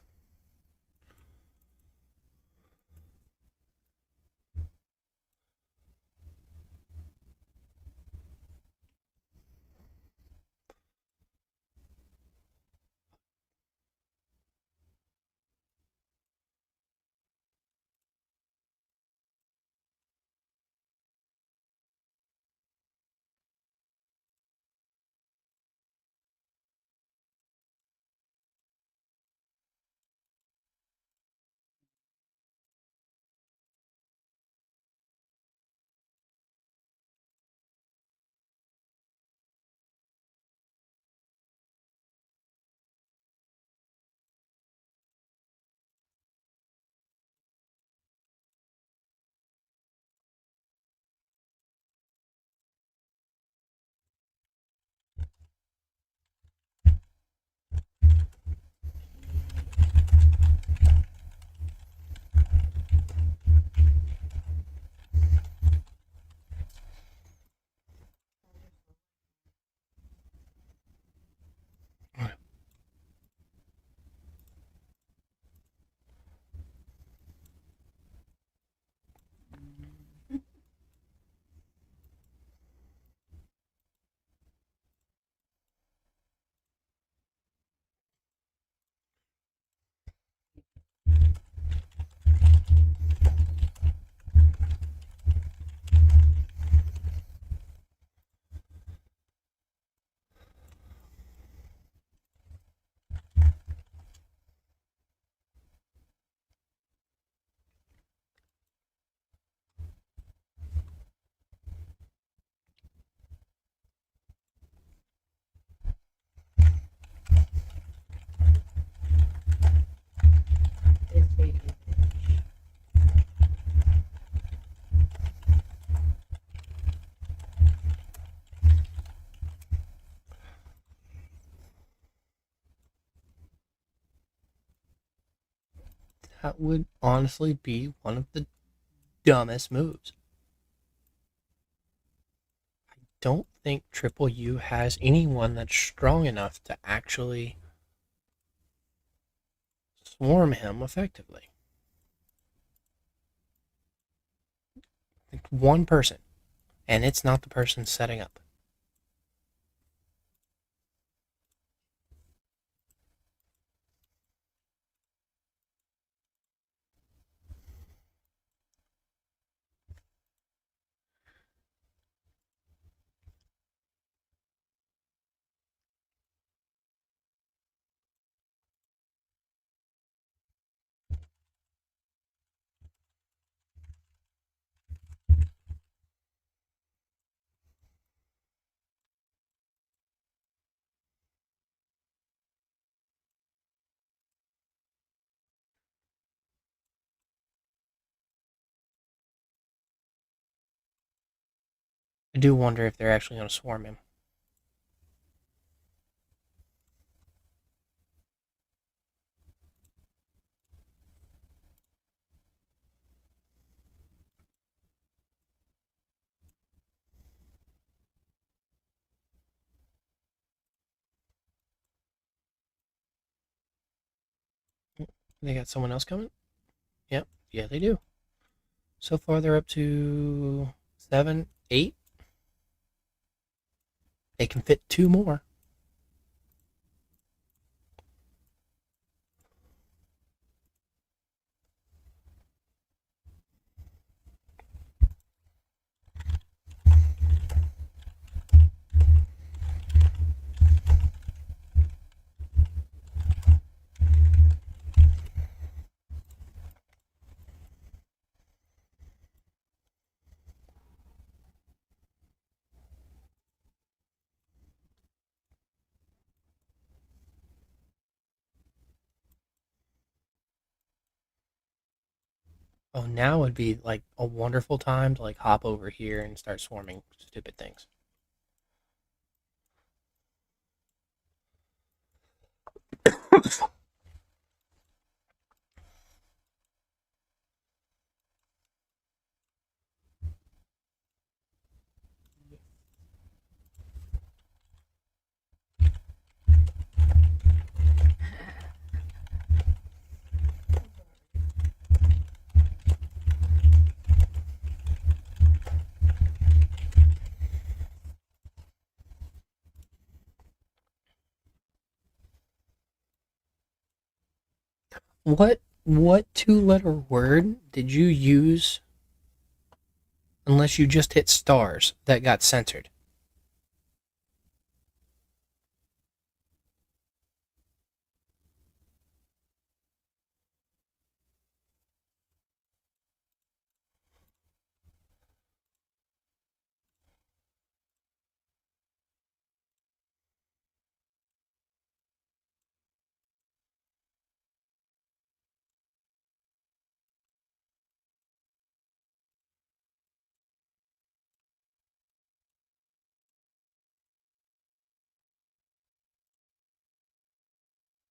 This baby. That would honestly be one of the dumbest moves. I don't think Triple U has anyone that's strong enough to actually swarm him effectively. Like one person, and it's not the person setting up. I do wonder if they're actually going to swarm him. They got someone else coming? Yep. Yeah, they do. So far, they're up to 7, 8. They can fit 2 more. Oh, now would be like a wonderful time to like hop over here and start swarming stupid things. What 2-letter word did you use unless you just hit stars that got censored?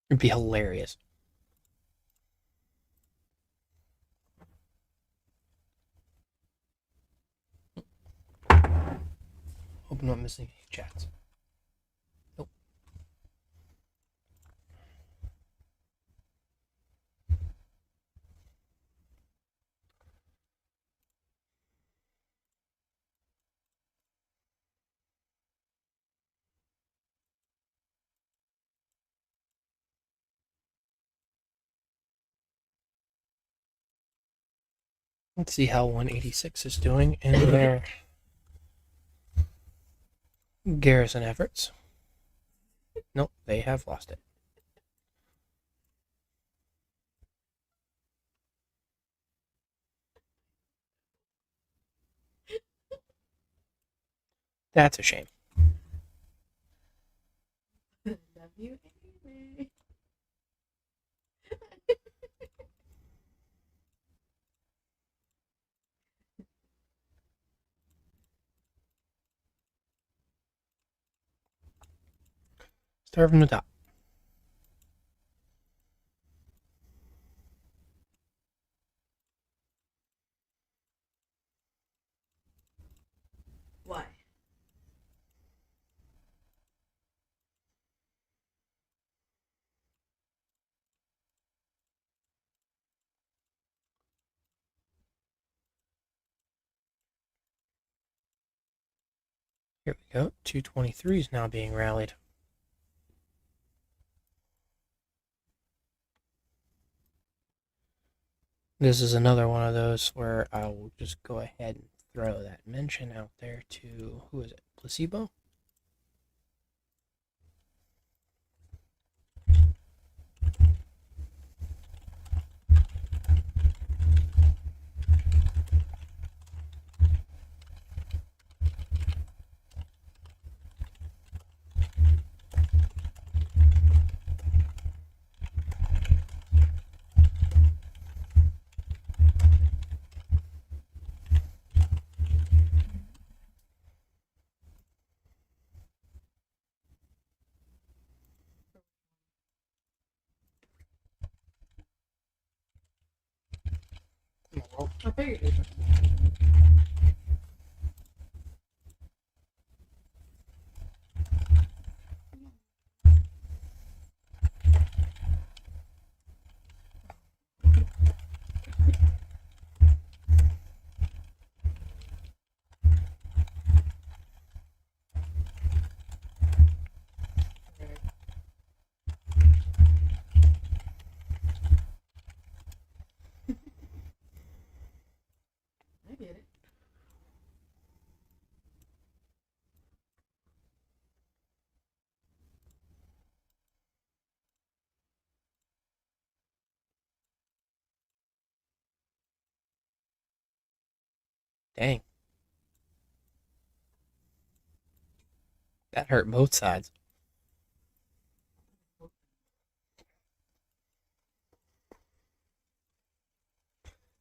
It'd be hilarious. Hope I'm not missing any chats. Nope. Let's see how 186 is doing in their Garrison efforts. Nope, they have lost it. That's a shame. Start from the top. Why? Here we go. 223 is now being rallied. This is another one of those where I will just go ahead and throw that mention out there to, who is it? Placebo? I figured it. I get it. Dang. That hurt both sides.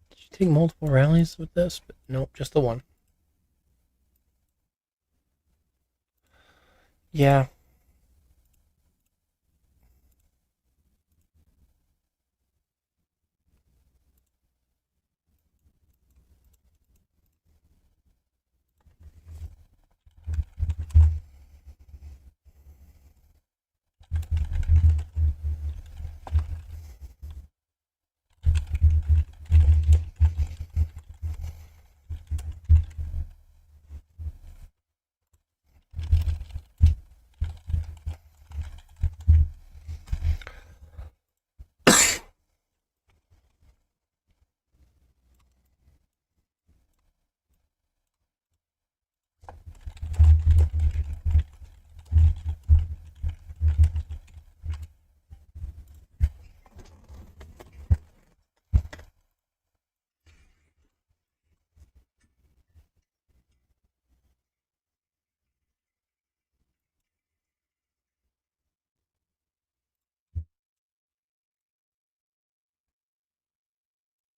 Did you take multiple rallies with this? But nope, just the one. Yeah.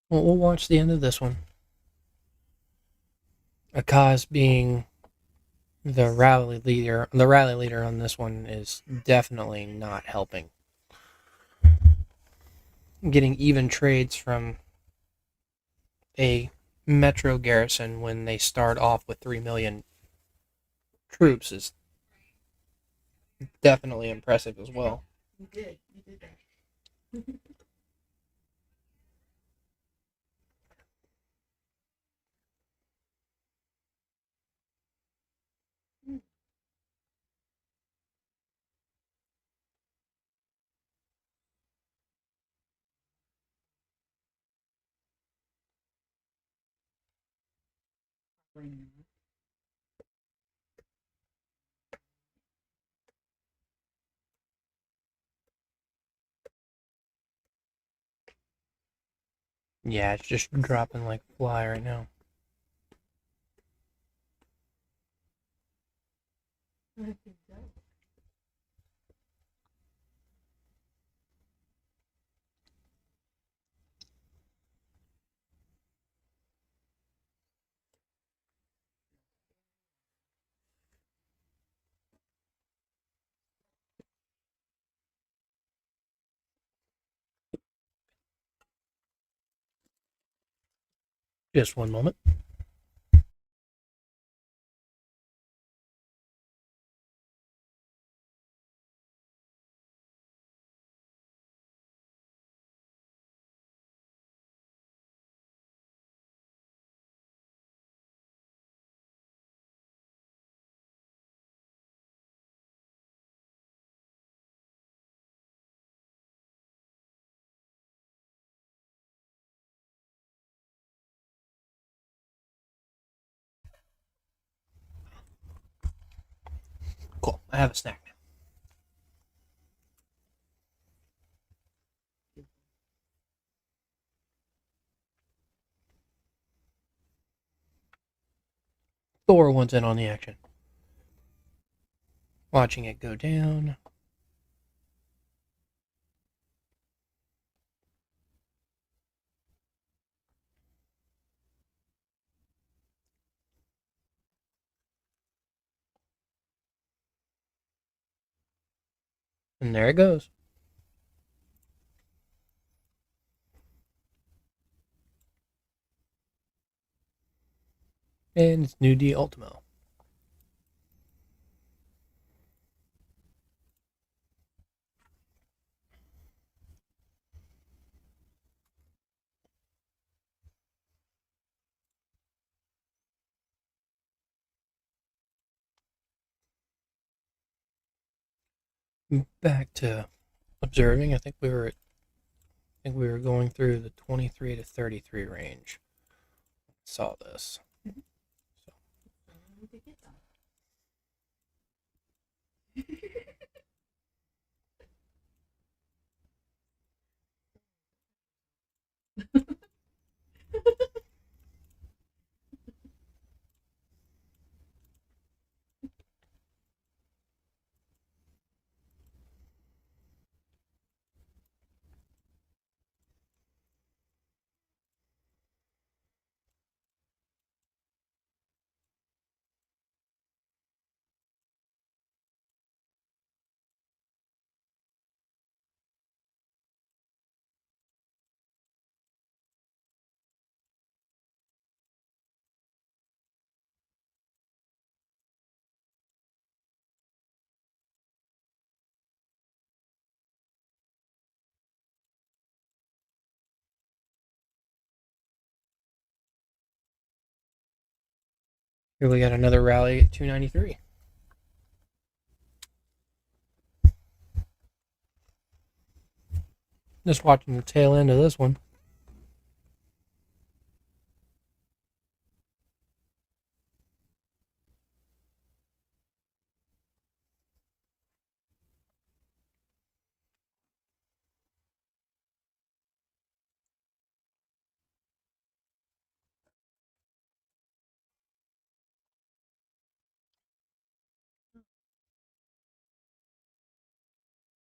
Well, we'll watch the end of this one. Akaz being the rally leader on this one is definitely not helping. Getting even trades from a Metro Garrison when they start off with 3 million troops is definitely impressive as well. You did. You did that. Yeah, it's just dropping like fly right now. I think so. Just one moment. Cool. I have a snack now. Thor wants in on the action. Watching it go down. And there it goes. And it's New D Ultimo. Back to observing. I think we were going through the 23 to 33 range. Saw this. So, here we got another rally at 293. Just watching the tail end of this one.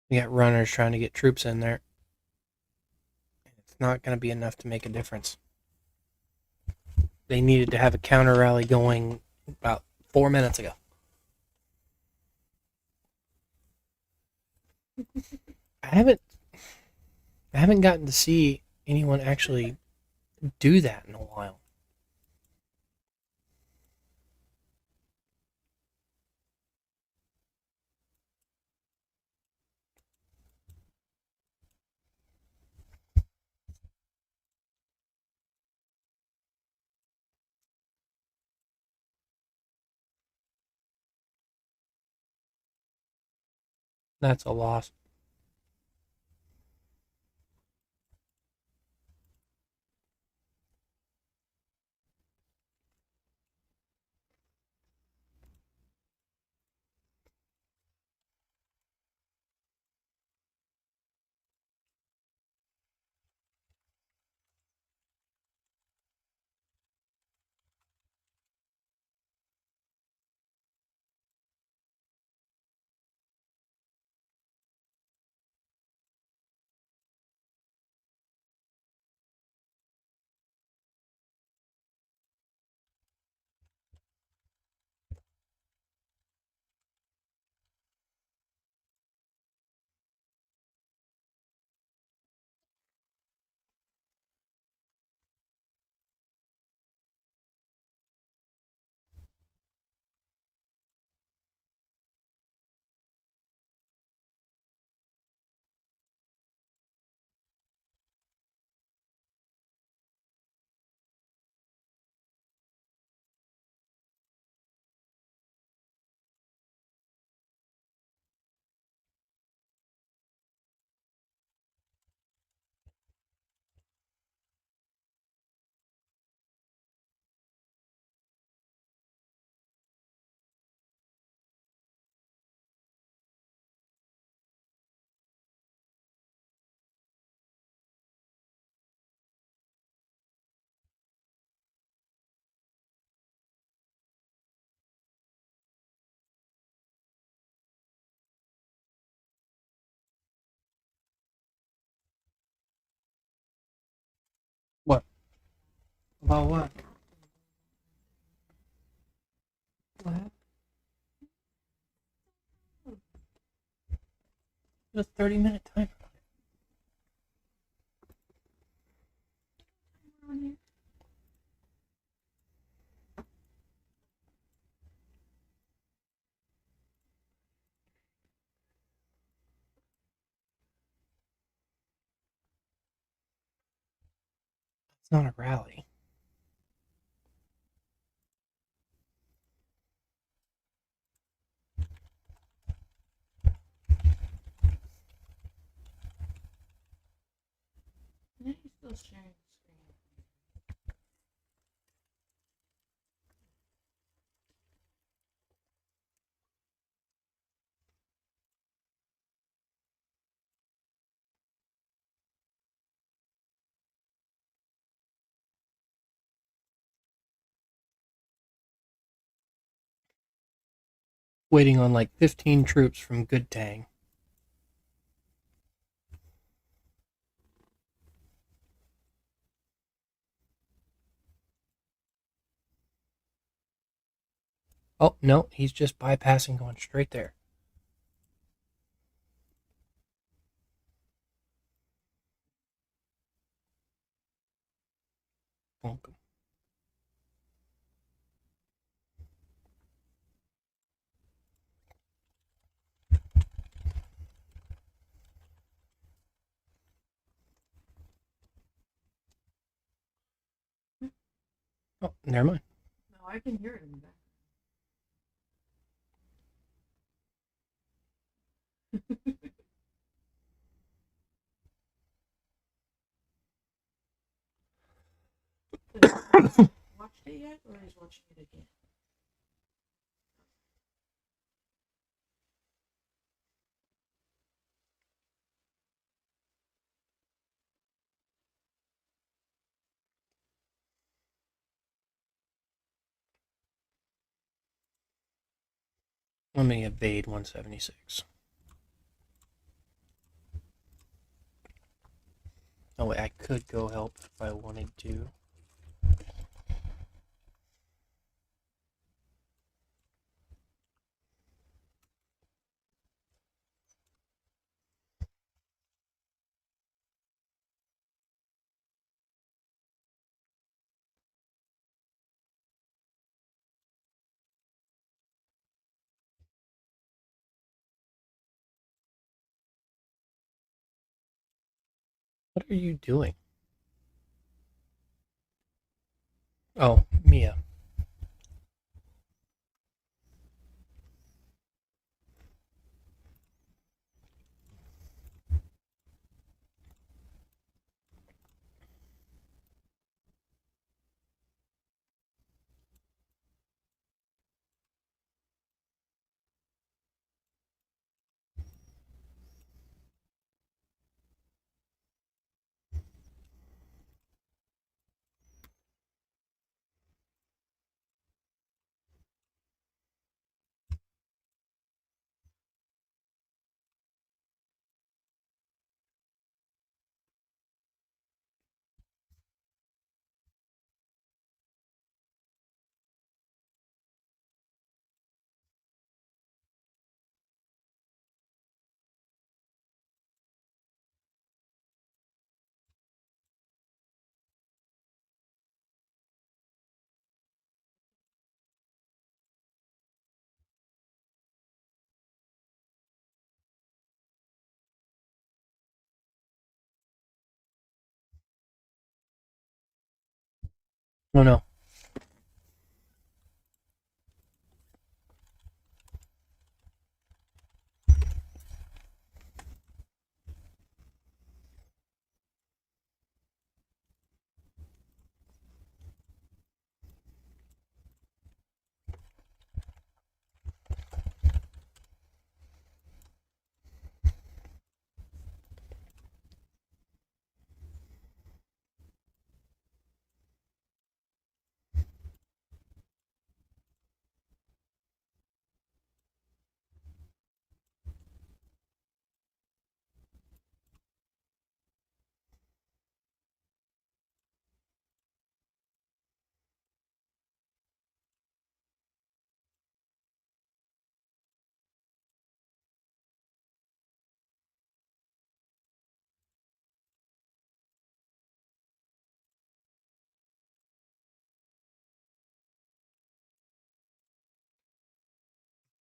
We got runners trying to get troops in there. It's not going to be enough to make a difference. They needed to have a counter rally going about 4 minutes ago. I haven't gotten to see anyone actually do that in a while. That's a loss. What? About what? What happened? It was a 30-minute timer. It's not a rally. Yeah, he's still sharing the screen. Waiting on like 15 troops from Good Tang. Oh, no, he's just bypassing, going straight there. Bonk. Oh, never mind. No, I can hear it in the background. Watched it yet, or he's watching it again? Let me evade 176. Oh, wait, I could go help if I wanted to. What are you doing? Oh, Mia. Oh, no.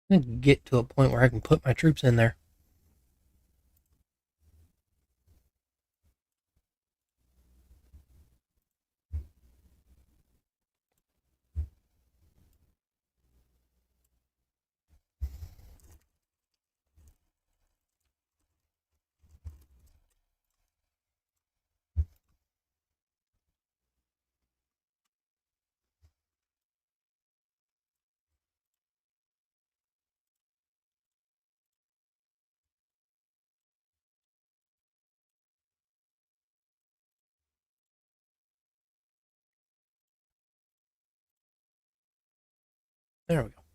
I can get to a point where I can put my troops in there. There we go.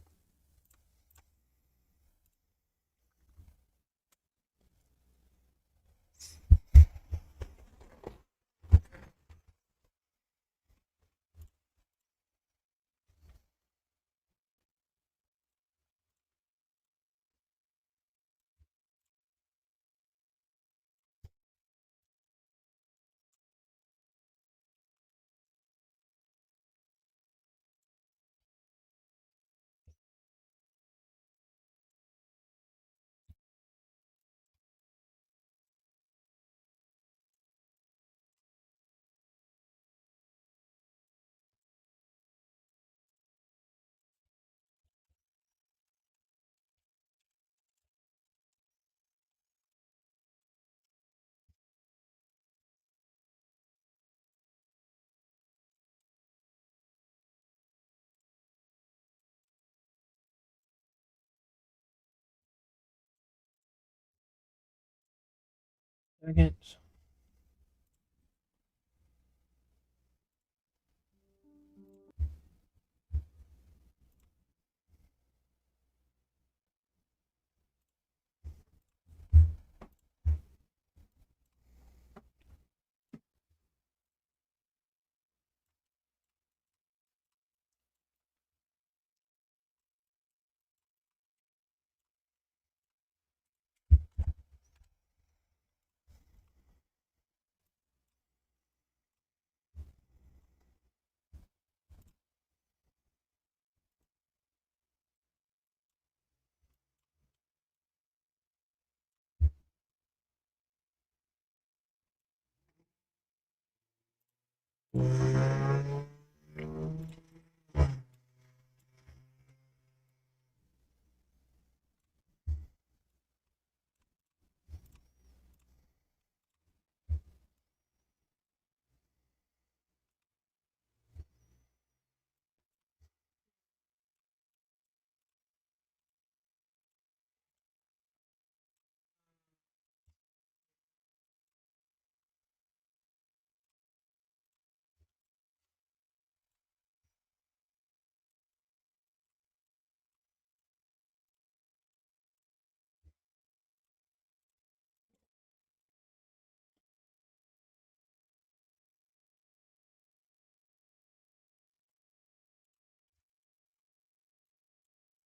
Second.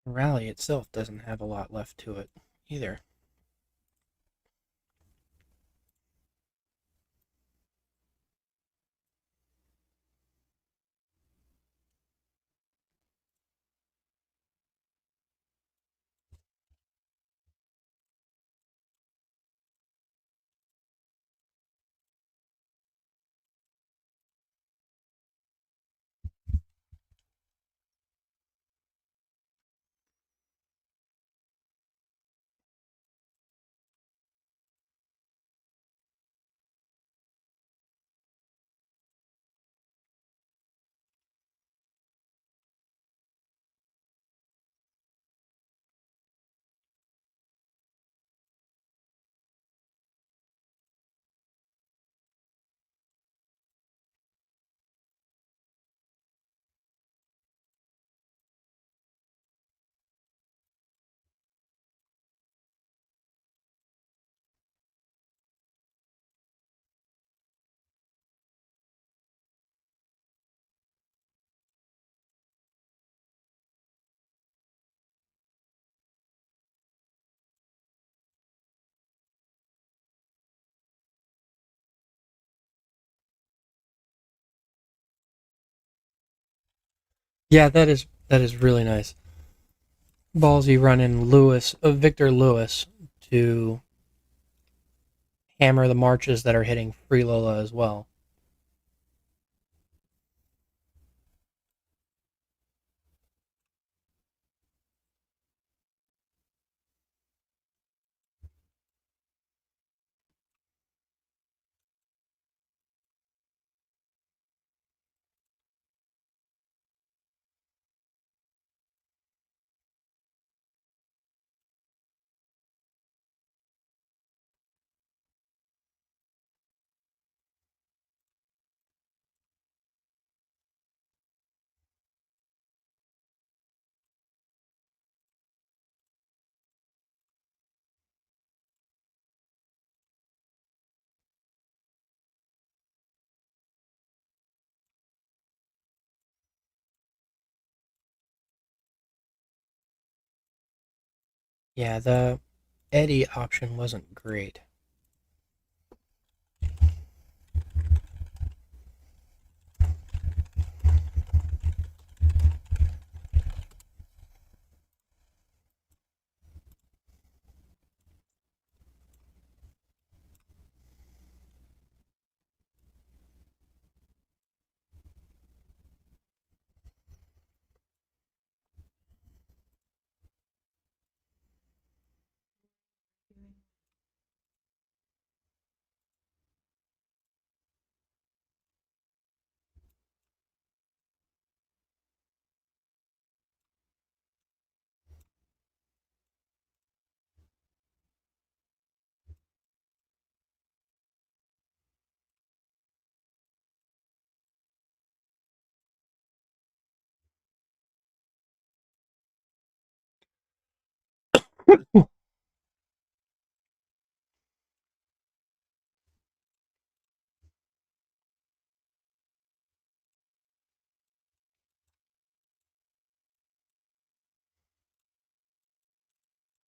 The rally itself doesn't have a lot left to it either. Yeah, that is really nice. Ballsy running Victor Lewis to hammer the marches that are hitting Free Lola as well. Yeah, the Eddie option wasn't great.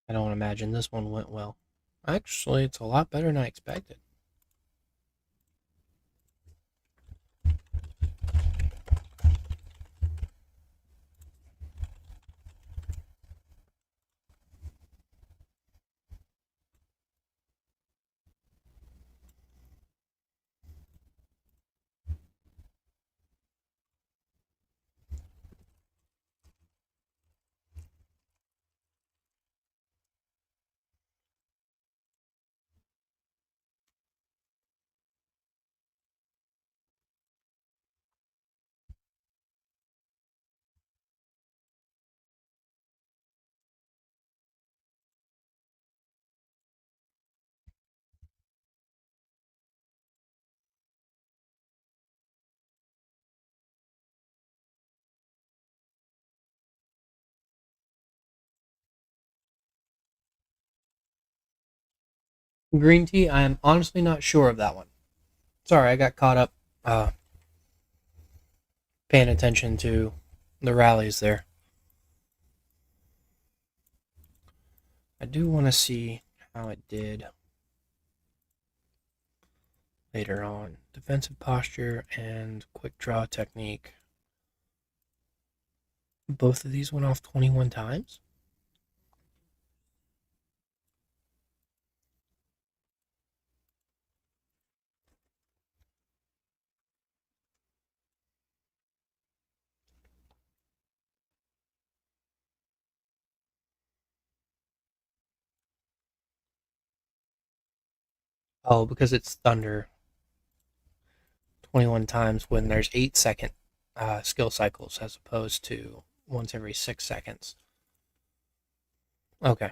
I don't imagine this one went well. Actually, it's a lot better than I expected. Green tea, I am honestly not sure of that one. Sorry, I got caught up paying attention to the rallies there. I do want to see how it did later on. Defensive posture and quick draw technique. Both of these went off 21 times? Oh, because it's thunder 21 times when there's 8-second skill cycles as opposed to once every 6 seconds. Okay.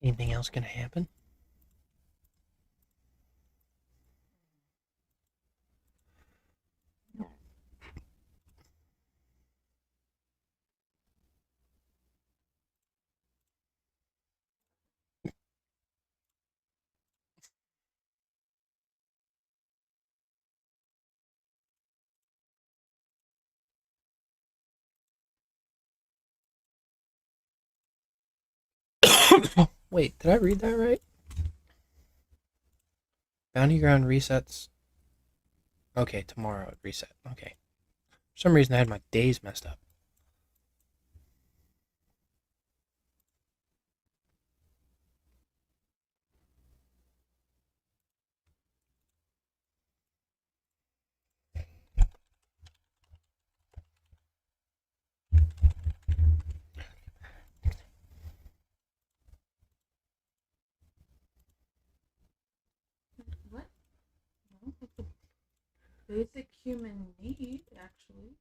Anything else going to happen? Wait, did I read that right? Bounty ground resets. Okay, tomorrow it reset. Okay. For some reason I had my days messed up. What? No, it's a basic human need, actually.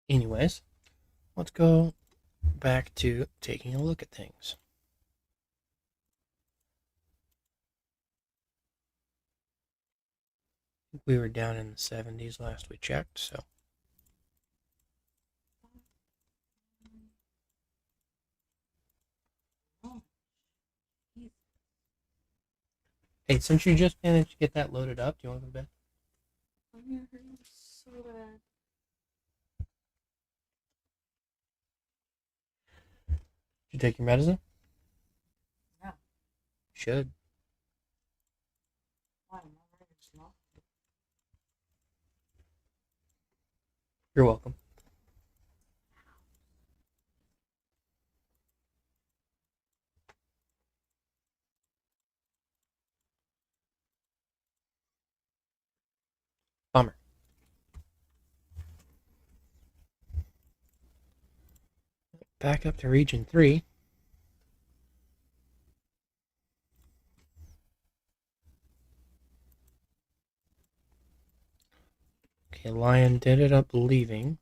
Anyways, let's go back to taking a look at things. We were down in the 70s last we checked, so. Oh, jeez. Hey, since you just managed to get that loaded up, do you want to go to bed? I'm gonna hurt you so bad. Did you take your medicine? Yeah. Should. Why? I'm not ready to smell. You're welcome. Bummer. Back up to Region 3. Okay, Lion did end up leaving.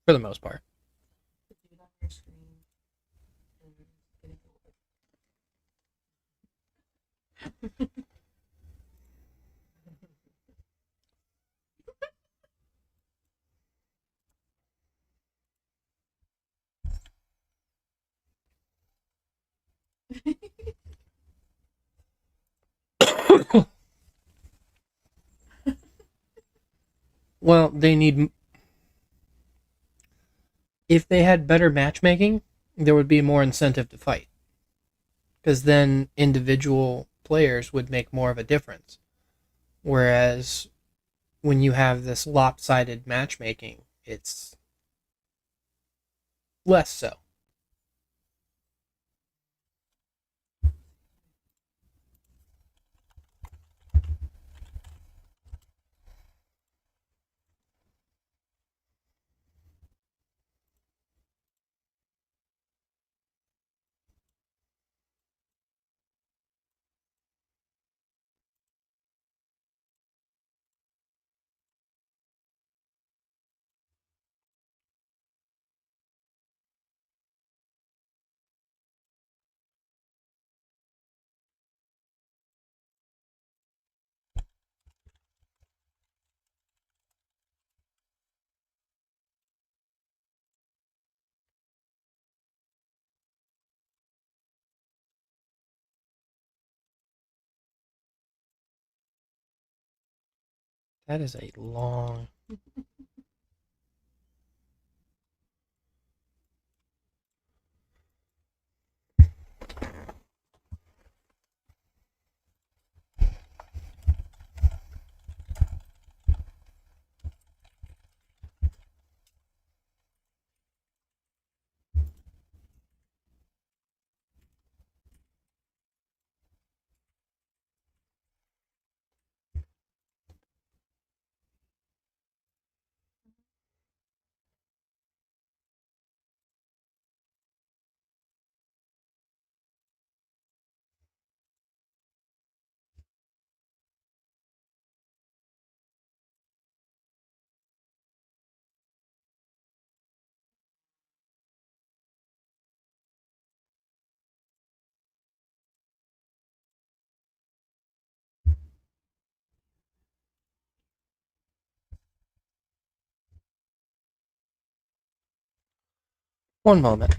For the most part. The dude on your screen is getting older. Well, they need. If they had better matchmaking, there would be more incentive to fight. Because then individual players would make more of a difference. Whereas when you have this lopsided matchmaking, it's less so. That is a long. One moment.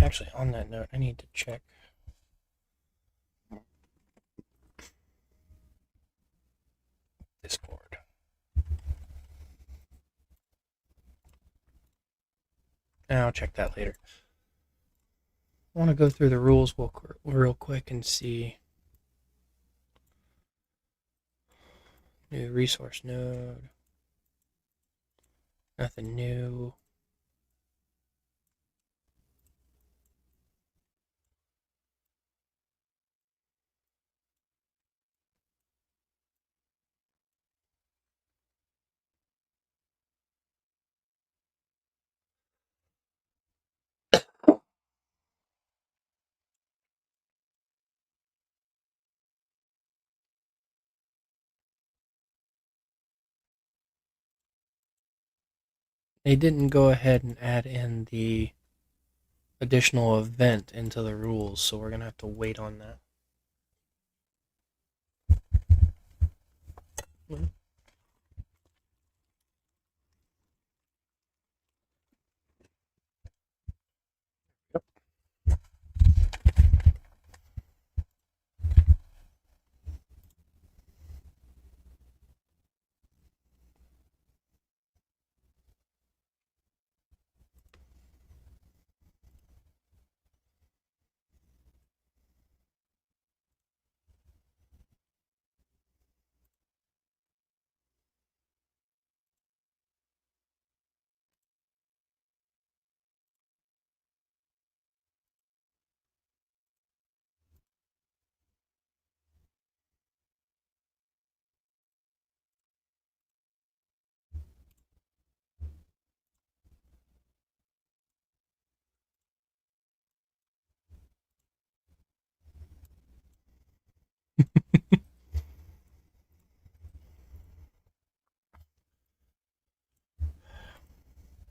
Actually, on that note, I need to check Discord. I'll check that later. I want to go through the rules real quick and see. New resource node. Nothing new. They didn't go ahead and add in the additional event into the rules, so we're going to have to wait on that.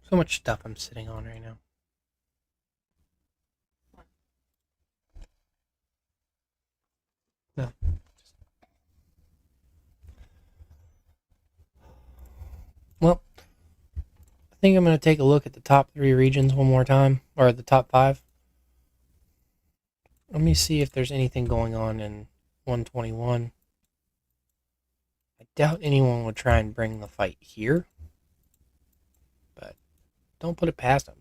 So much stuff I'm sitting on right now. No. Well, I think I'm going to take a look at the top 3 regions one more time, or the top 5. Let me see if there's anything going on in 121. I doubt anyone would try and bring the fight here, but don't put it past them.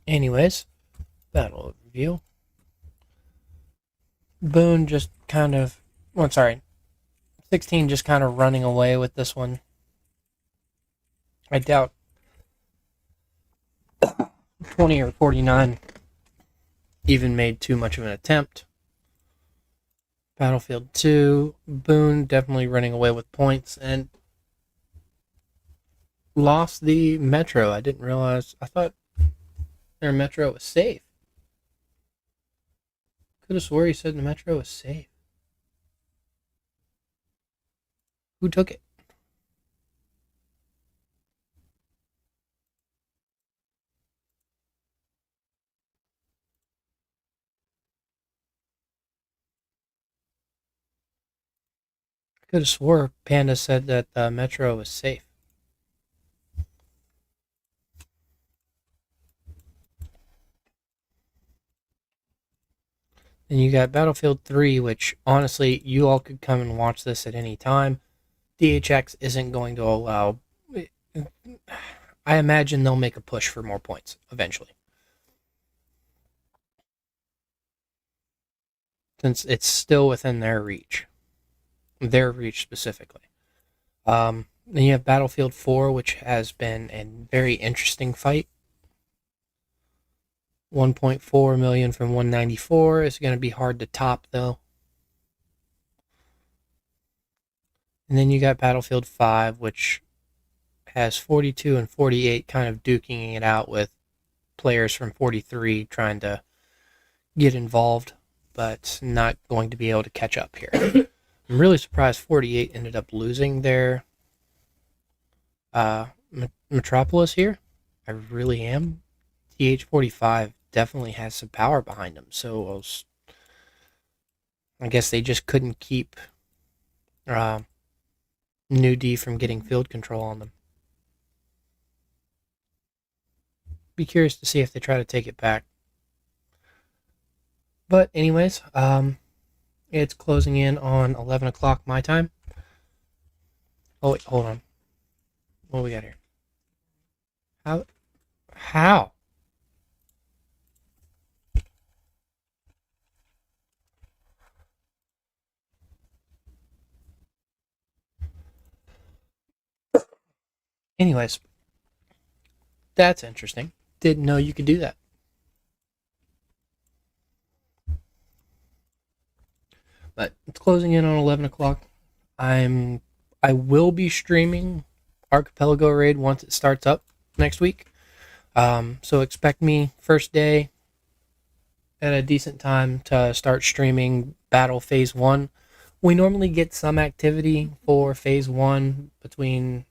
Anyways, battle overview. Boone just kind of, 16 just kind of running away with this one. I doubt 20 or 49 even made too much of an attempt. Battlefield 2, Boone definitely running away with points and lost the Metro. I didn't realize, I thought their Metro was safe. Could have swore he said the Metro was safe. Who took it? I could have swore Panda said that the Metro was safe. And you got Battlefield 3, which honestly, you all could come and watch this at any time. DHX isn't going to allow. I imagine they'll make a push for more points eventually. Since it's still within their reach. Their reach specifically. Then you have Battlefield 4, which has been a very interesting fight. 1.4 million from 194 is going to be hard to top, though. And then you got Battlefield 5, which has 42 and 48 kind of duking it out with players from 43 trying to get involved, but not going to be able to catch up here. I'm really surprised 48 ended up losing their Metropolis here. I really am. TH45 definitely has some power behind them, so I guess they just couldn't keep New D from getting field control on them. Be curious to see if they try to take it back. But anyways, it's closing in on 11 o'clock my time. Oh wait, hold on. What do we got here? How? Anyways, that's interesting. Didn't know you could do that. But it's closing in on 11 o'clock. I will be streaming Archipelago Raid once it starts up next week. So expect me first day at a decent time to start streaming Battle Phase 1. We normally get some activity for Phase 1 between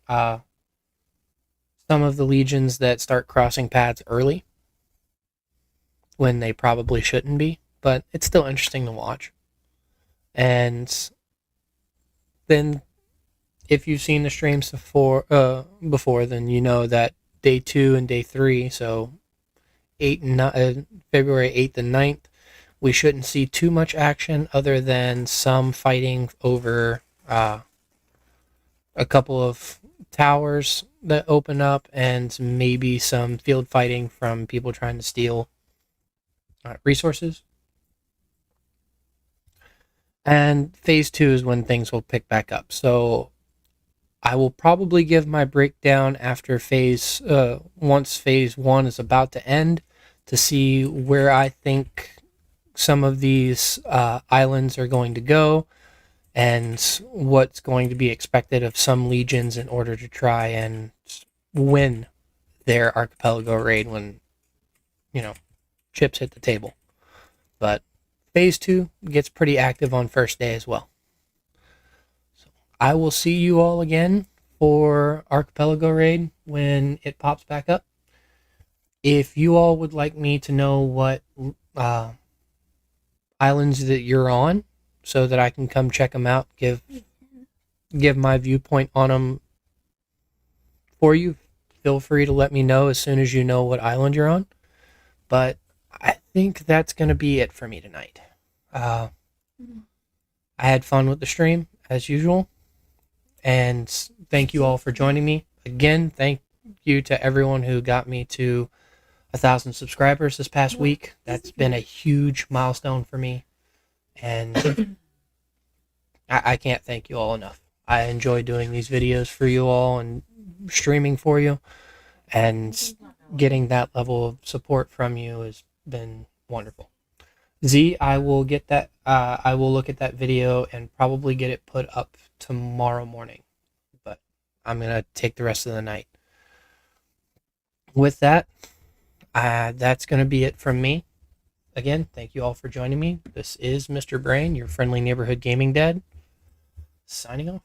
some of the legions that start crossing paths early when they probably shouldn't be, but it's still interesting to watch. And then if you've seen the streams before, then you know that day 2 and day 3, so February 8th and 9th, we shouldn't see too much action other than some fighting over a couple of towers that open up and maybe some field fighting from people trying to steal resources. And phase 2 is when things will pick back up. So I will probably give my breakdown after once phase 1 is about to end, to see where I think some of these islands are going to go and what's going to be expected of some legions in order to try and win their Archipelago Raid when, chips hit the table. But phase 2 gets pretty active on first day as well. So I will see you all again for Archipelago Raid when it pops back up. If you all would like me to know what islands that you're on, so that I can come check them out, give my viewpoint on them for you, feel free to let me know as soon as you know what island you're on. But I think that's going to be it for me tonight. I had fun with the stream, as usual. And thank you all for joining me. Again, thank you to everyone who got me to 1,000 subscribers this past Well, week. That's been a huge milestone for me, and I can't thank you all enough. I enjoy doing these videos for you all and streaming for you, and getting that level of support from you has been wonderful. Z, I will get that. I will look at that video and probably get it put up tomorrow morning, but I'm gonna take the rest of the night. With that, that's gonna be it from me. Again, thank you all for joining me. This is Mr. Brain, your friendly neighborhood gaming dad, signing off.